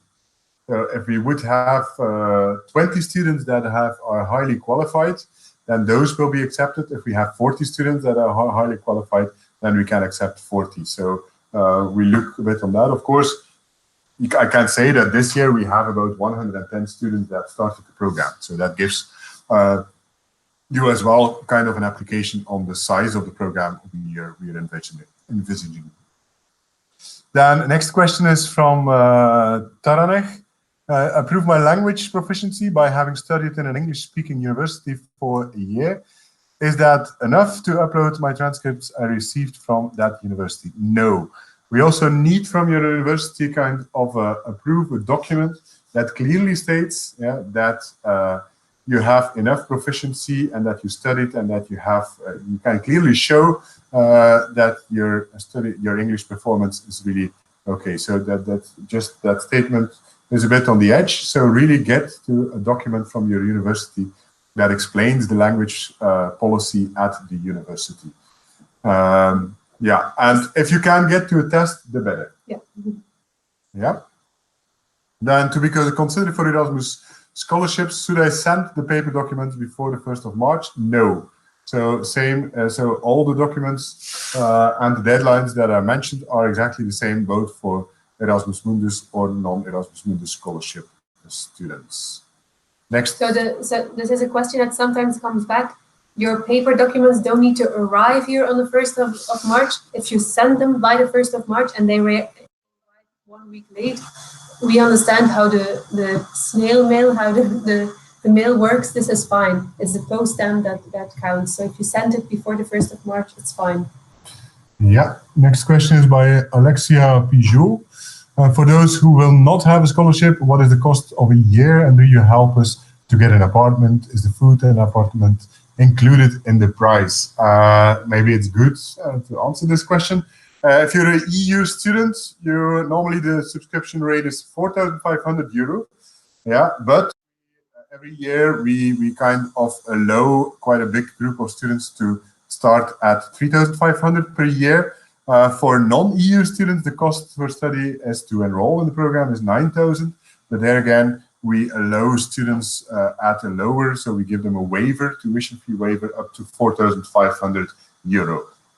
If we would have 20 students that are highly qualified, then those will be accepted. If we have 40 students that are highly qualified, then we can accept 40. So we look a bit on that. Of course, I can say that this year we have about 110 students that started the program. So that gives you as well kind of an application on the size of the program we are envisaging. Then next question is from Taraneh. Improve my language proficiency by having studied in an English-speaking university for a year. Is that enough to upload my transcripts I received from that university? No. We also need from your university kind of approve a document that clearly states that you have enough proficiency and that you studied and that you have you can clearly show that your English performance is really okay. So that statement is a bit on the edge. So really get to a document from your university that explains the language policy at the university. Yeah, and if you can get to a test, the better. Yeah. Yeah. Then to be considered for Erasmus scholarships, should I send the paper documents before the 1st of March? No. So same. So all the documents and the deadlines that I mentioned are exactly the same, both for Erasmus Mundus or non-Erasmus Mundus scholarship students. Next. So this is a question that sometimes comes back. Your paper documents don't need to arrive here on the 1st of March. If you send them by the 1st of March and they arrive 1 week late, we understand how the snail mail, how the mail works. This is fine. It's the post stamp that counts. So if you send it before the 1st of March, it's fine. Yeah. Next question is by Alexia Pijot. For those who will not have a scholarship, what is the cost of a year, and do you help us to get an apartment? Is the food and apartment included in the price? Maybe it's good to answer this question. If you're an EU student, normally the subscription rate is €4,500. Yeah, but every year we kind of allow quite a big group of students to start at 3,500 per year. For non-EU students, the cost for study is to enroll in the program is 9,000. But there again, we allow students at a lower, so we give them a waiver, tuition fee waiver, up to €4,500.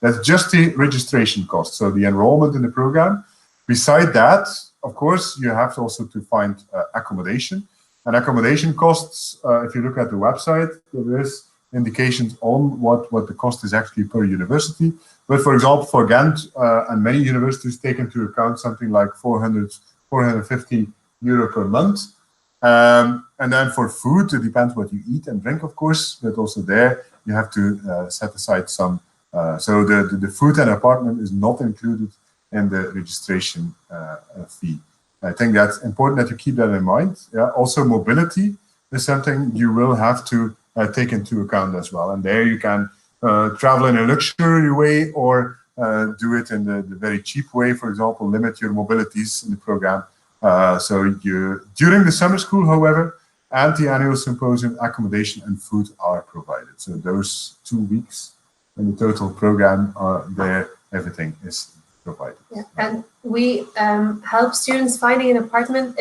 That's just the registration cost, so the enrollment in the program. Beside that, of course, you have also to find accommodation. And accommodation costs, if you look at the website, there is indications on what the cost is actually per university. But for example, for Ghent and many universities take into account something like €450 per month. And then for food, it depends what you eat and drink, of course, but also there you have to set aside some. So the food and apartment is not included in the registration fee. I think that's important that you keep that in mind. Yeah. Also, mobility is something you will have to take into account as well. And there you can travel in a luxury way or do it in the very cheap way. For example, limit your mobilities in the program. During the summer school, however, and the annual symposium, accommodation and food are provided. So those 2 weeks in the total program are there, everything is provided. Yeah. And we help students finding an apartment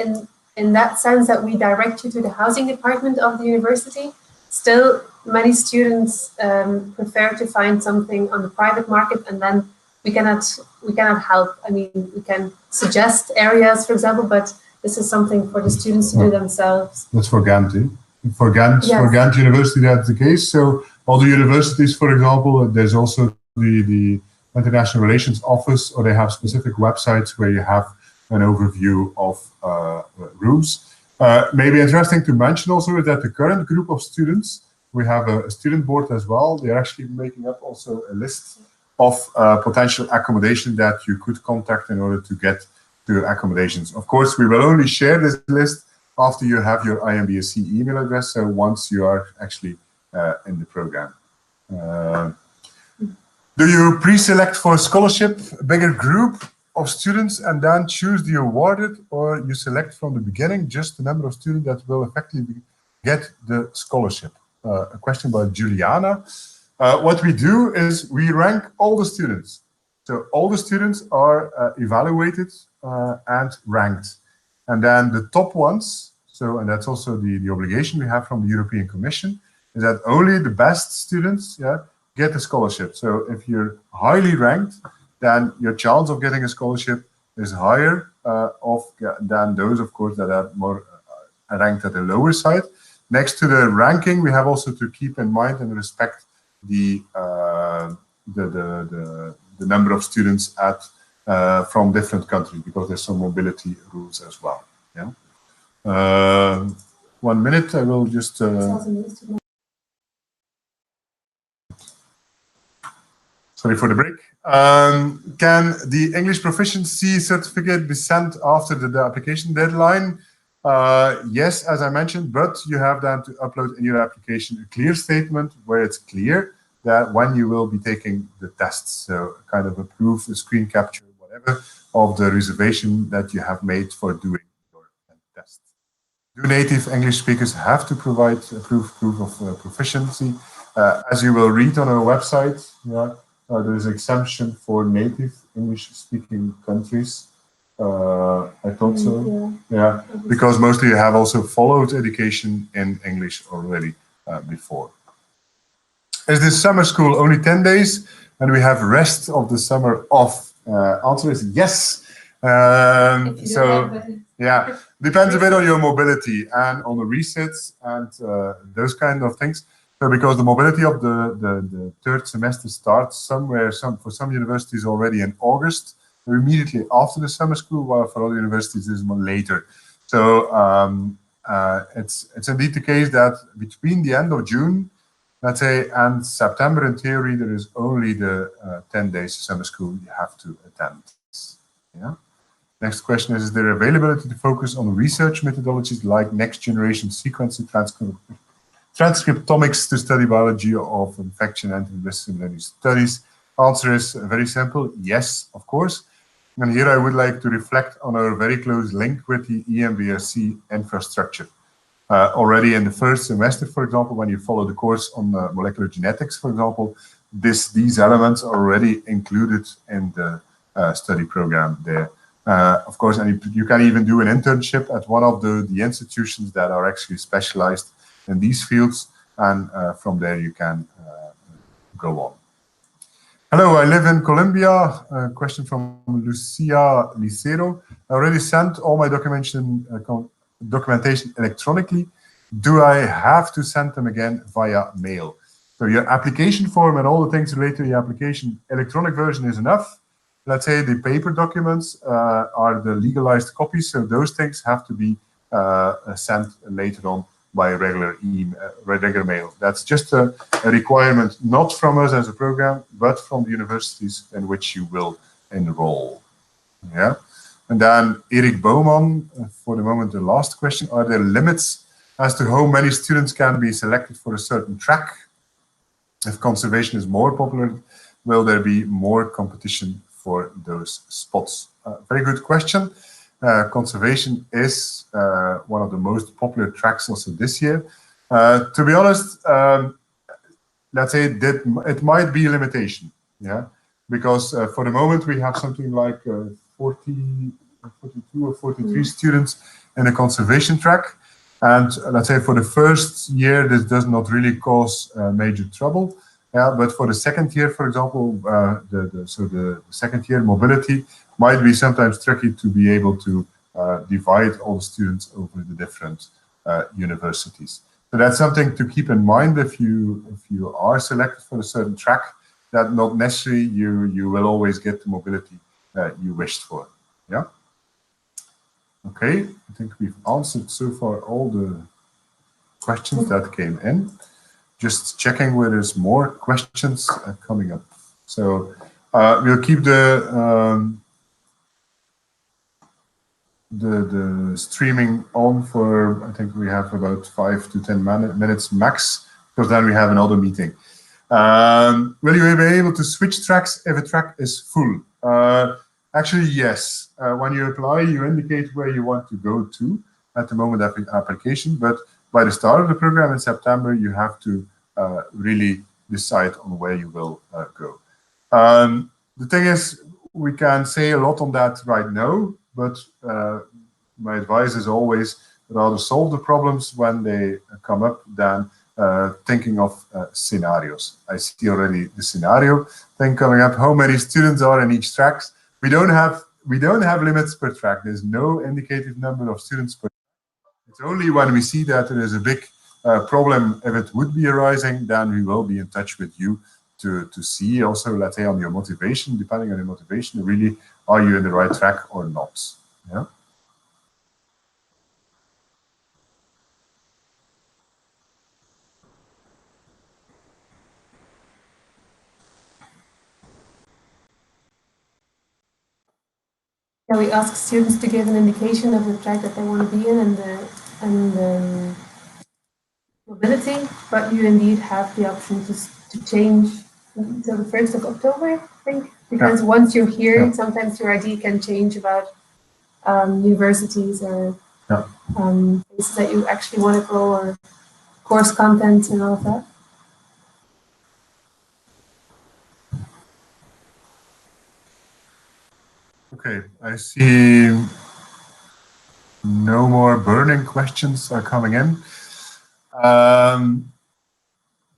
in that sense that we direct you to the housing department of the university. Still, many students prefer to find something on the private market, and then we cannot help. I mean, we can suggest areas, for example, but this is something for the students to do themselves. That's for Ghent. For Ghent, yes. For Ghent University, that's the case. So all the universities, for example, there's also the International Relations Office, or they have specific websites where you have an overview of rooms. Maybe interesting to mention also is that the current group of students, we have a student board as well. They're actually making up also a list of potential accommodation that you could contact in order to get to accommodations. Of course, we will only share this list after you have your IMBRSea email address. So once you are actually in the program. Do you pre-select for a scholarship a bigger group of students and then choose the awarded, or you select from the beginning just the number of students that will effectively get the scholarship? A question by Juliana. What we do is we rank all the students. So all the students are evaluated and ranked. And then the top ones, and that's also the obligation we have from the European Commission, is that only the best students get a scholarship. So if you're highly ranked, then your chance of getting a scholarship is higher than those, of course, that are more ranked at the lower side. Next to the ranking, we have also to keep in mind and respect the number of students from different countries, because there's some mobility rules as well. Yeah. 1 minute, I will just. Sorry for the break. Can the English proficiency certificate be sent after the application deadline? Yes, as I mentioned, but you have then to upload in your application a clear statement where it's clear that when you will be taking the tests. So kind of a proof, a screen capture, whatever, of the reservation that you have made for doing your test. Do native English speakers have to provide a proof of proficiency? As you will read on our website, there is exemption for native English-speaking countries. I thought so. Yeah, because mostly you have also followed education in English already before. Is this summer school only 10 days and we have rest of the summer off? Answer is yes. So yeah, depends a bit on your mobility and on the resets and those kind of things. So because the mobility of the third semester starts for some universities already in August, or immediately after the summer school, while for other universities it is more later. So it's indeed the case that between the end of June, let's say, and September, in theory, there is only the 10 days summer school you have to attend. Yeah. Next question is there availability to focus on research methodologies like next generation sequencing transcriptomics to study biology of infection and interdisciplinary studies? Answer is very simple, yes, of course. And here I would like to reflect on our very close link with the IMBRSea infrastructure. Already in the first semester, for example, when you follow the course on molecular genetics, for example, these elements are already included in the study program there. Of course, and you can even do an internship at one of the institutions that are actually specialized in these fields, and from there you can go on. Hello, I live in Colombia. A question from Lucia Licero. I already sent all my documentation electronically. Do I have to send them again via mail? So your application form and all the things related to the application, electronic version is enough. Let's say the paper documents are the legalized copies, so those things have to be sent later on by regular mail. That's just a requirement, not from us as a program, but from the universities in which you will enroll. Yeah. And then Erik Bouwman, for the moment, the last question. Are there limits as to how many students can be selected for a certain track? If conservation is more popular, will there be more competition for those spots? Very good question. Conservation is one of the most popular tracks also this year. To be honest, let's say that it might be a limitation, yeah, because for the moment we have something like 42 or 43 students in a conservation track, and let's say for the first year this does not really cause major trouble. Yeah, but for the second year, for example, the second year mobility might be sometimes tricky to be able to divide all the students over the different universities. So that's something to keep in mind if you are selected for a certain track, that not necessarily you will always get the mobility you wished for. Yeah. Okay, I think we've answered so far all the questions that came in. Just checking where there's more questions coming up. So we'll keep the streaming on for, I think we have about 5 to 10 minutes max because then we have another meeting. Will you be able to switch tracks if a track is full? Actually, yes. When you apply, you indicate where you want to go to at the moment of the application, but by the start of the program in September, you have to really decide on where you will go. The thing is, we can say a lot on that right now, but my advice is always rather solve the problems when they come up than thinking of scenarios. I see already the scenario thing coming up. How many students are in each track? We don't have limits per track. There's no indicative number of students per track. It's only when we see that there is a big problem, if it would be arising, then we will be in touch with you to see also, let's say, on your motivation, depending on your motivation, really, are you in the right track or not? Yeah. Yeah, we ask students to give an indication of the track that they want to be in and the mobility, but you indeed have the option to change until the 1st of October, I think, because once you're here, sometimes your ID can change about universities or places that you actually want to go, or course content and all of that. Okay, I see no more burning questions are coming in.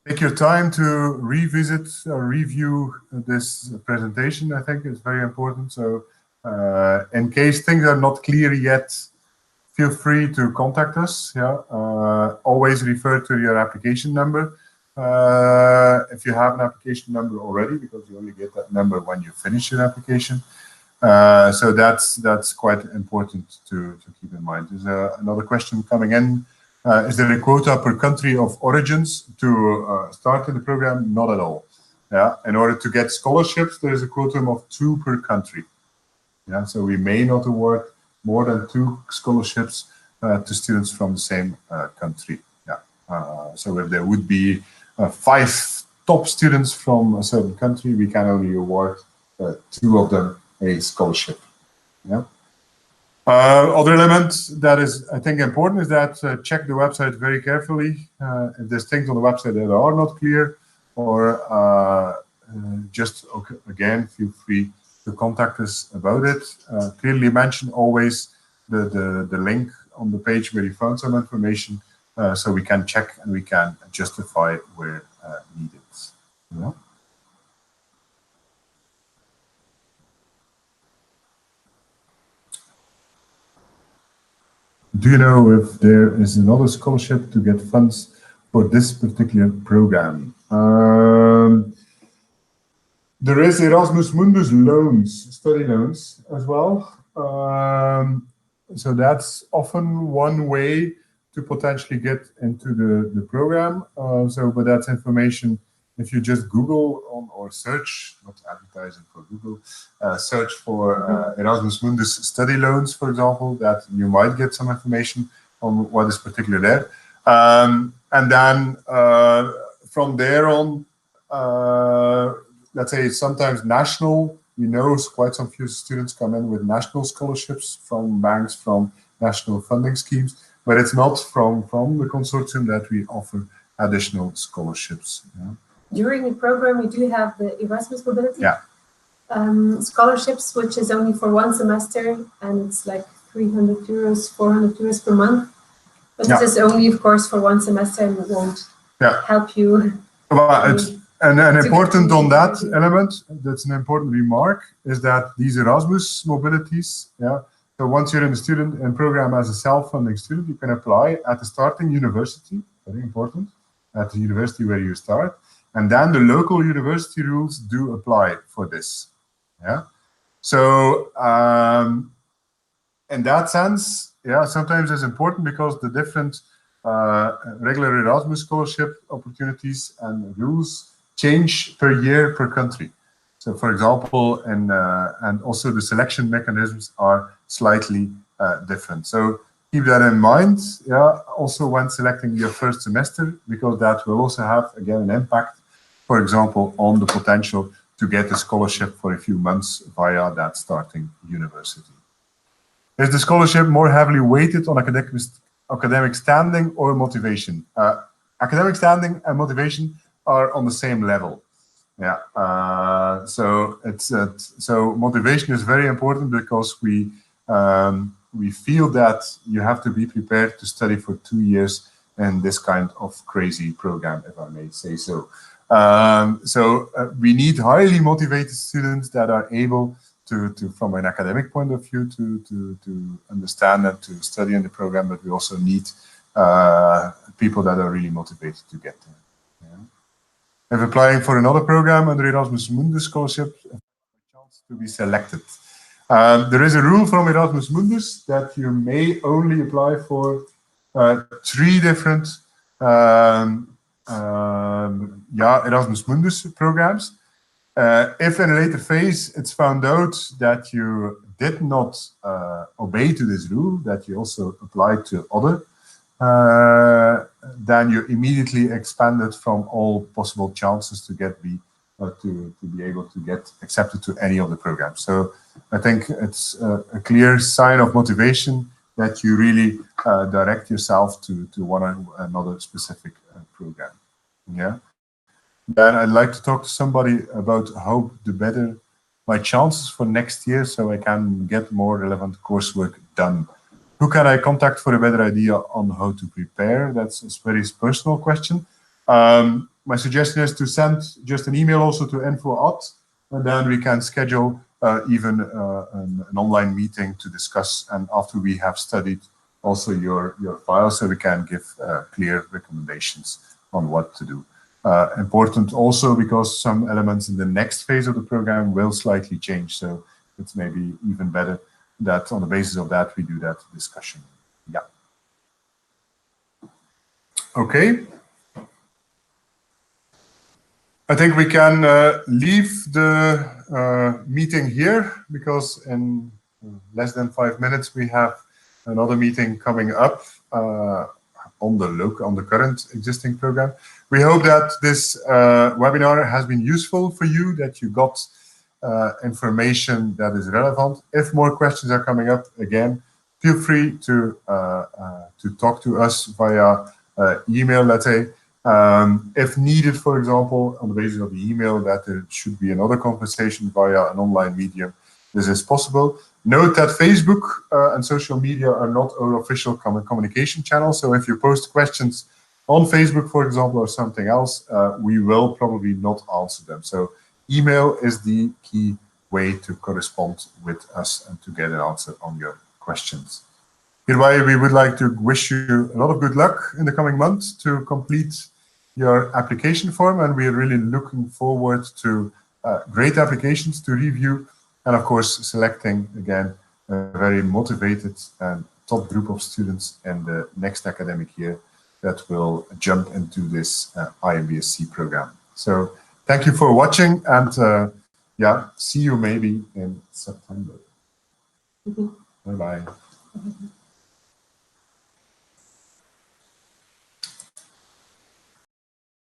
Take your time to revisit or review this presentation. I think it's very important. So in case things are not clear yet, feel free to contact us. Yeah, always refer to your application number. If you have an application number already, because you only get that number when you finish your application. So that's quite important to keep in mind. There's another question coming in. Is there a quota per country of origins to start in the program? Not at all. Yeah, in order to get scholarships, there is a quota of 2 per country. Yeah, so we may not award more than 2 scholarships to students from the same country. Yeah, so if there would be 5 top students from a certain country, we can only award 2 of them a scholarship. Yeah. Other element that is, I think, important is that check the website very carefully. If there's things on the website that are not clear, or just, again, feel free to contact us about it. Clearly mention always the link on the page where you found some information, so we can check and we can justify where needed. Yeah. Do you know if there is another scholarship to get funds for this particular program? There is Erasmus Mundus loans, study loans as well. So that's often one way to potentially get into the program. But that's information. If you just Google or search, not advertising for Google, search for Erasmus Mundus study loans, for example, that you might get some information on what is particular there. And then from there on, let's say sometimes national, we know quite some few students come in with national scholarships from banks, from national funding schemes, but it's not from the consortium that we offer additional scholarships. Yeah. During the program, we do have the Erasmus Mobility scholarships, which is only for 1 semester, and it's like 300 euros, 400 euros per month. But this is only, of course, for 1 semester, and it won't help you. Well, and important on that element, that's an important remark, is that these Erasmus mobilities, so once you're in the student and program as a self-funding student, you can apply at the starting university, very important, at the university where you start. And then the local university rules do apply for this. Yeah. So in that sense, sometimes it's important because the different regular Erasmus scholarship opportunities and rules change per year per country. So, for example, and also the selection mechanisms are slightly different. So keep that in mind, yeah, also when selecting your first semester, because that will also have, again, an impact, for example, on the potential to get a scholarship for a few months via that starting university. Is the scholarship more heavily weighted on academic standing or motivation? Academic standing and motivation are on the same level. Yeah, so so motivation is very important because we feel that you have to be prepared to study for 2 years in this kind of crazy program, if I may say so. We need highly motivated students that are able to from an academic point of view, to understand and to study in the program, but we also need people that are really motivated to get there. Yeah. If applying for another program under Erasmus Mundus scholarship, a chance to be selected. There is a rule from Erasmus Mundus that you may only apply for 3 different Erasmus Mundus programs. If in a later phase it's found out that you did not obey to this rule, that you also applied to other, then you immediately expanded from all possible chances to get to be able to get accepted to any of the programs. So I think it's a clear sign of motivation that you really direct yourself to one or another specific program. Yeah. Then I'd like to talk to somebody about how to better my chances for next year so I can get more relevant coursework done. Who can I contact for a better idea on how to prepare? That's a very personal question. My suggestion is to send just an email also to info@, and then we can schedule even an online meeting to discuss, and after we have studied also your file, so we can give clear recommendations on what to do. Important also because some elements in the next phase of the program will slightly change, so it's maybe even better that on the basis of that we do that discussion. Yeah. Okay. I think we can leave the meeting here, because in less than 5 minutes we have another meeting coming up on the current existing program. We hope that this webinar has been useful for you, that you got information that is relevant. If more questions are coming up, again, feel free to talk to us via email, let's say. If needed, for example, on the basis of the email, that there should be another conversation via an online medium, this is possible. Note that Facebook and social media are not our official communication channel, so if you post questions on Facebook, for example, or something else, we will probably not answer them. So email is the key way to correspond with us and to get an answer on your questions. Hereby, we would like to wish you a lot of good luck in the coming months to complete your application form, and we are really looking forward to great applications to review, and of course selecting again a very motivated and top group of students in the next academic year that will jump into this IMBRSea program. So thank you for watching, and yeah, see you maybe in September. Bye-bye.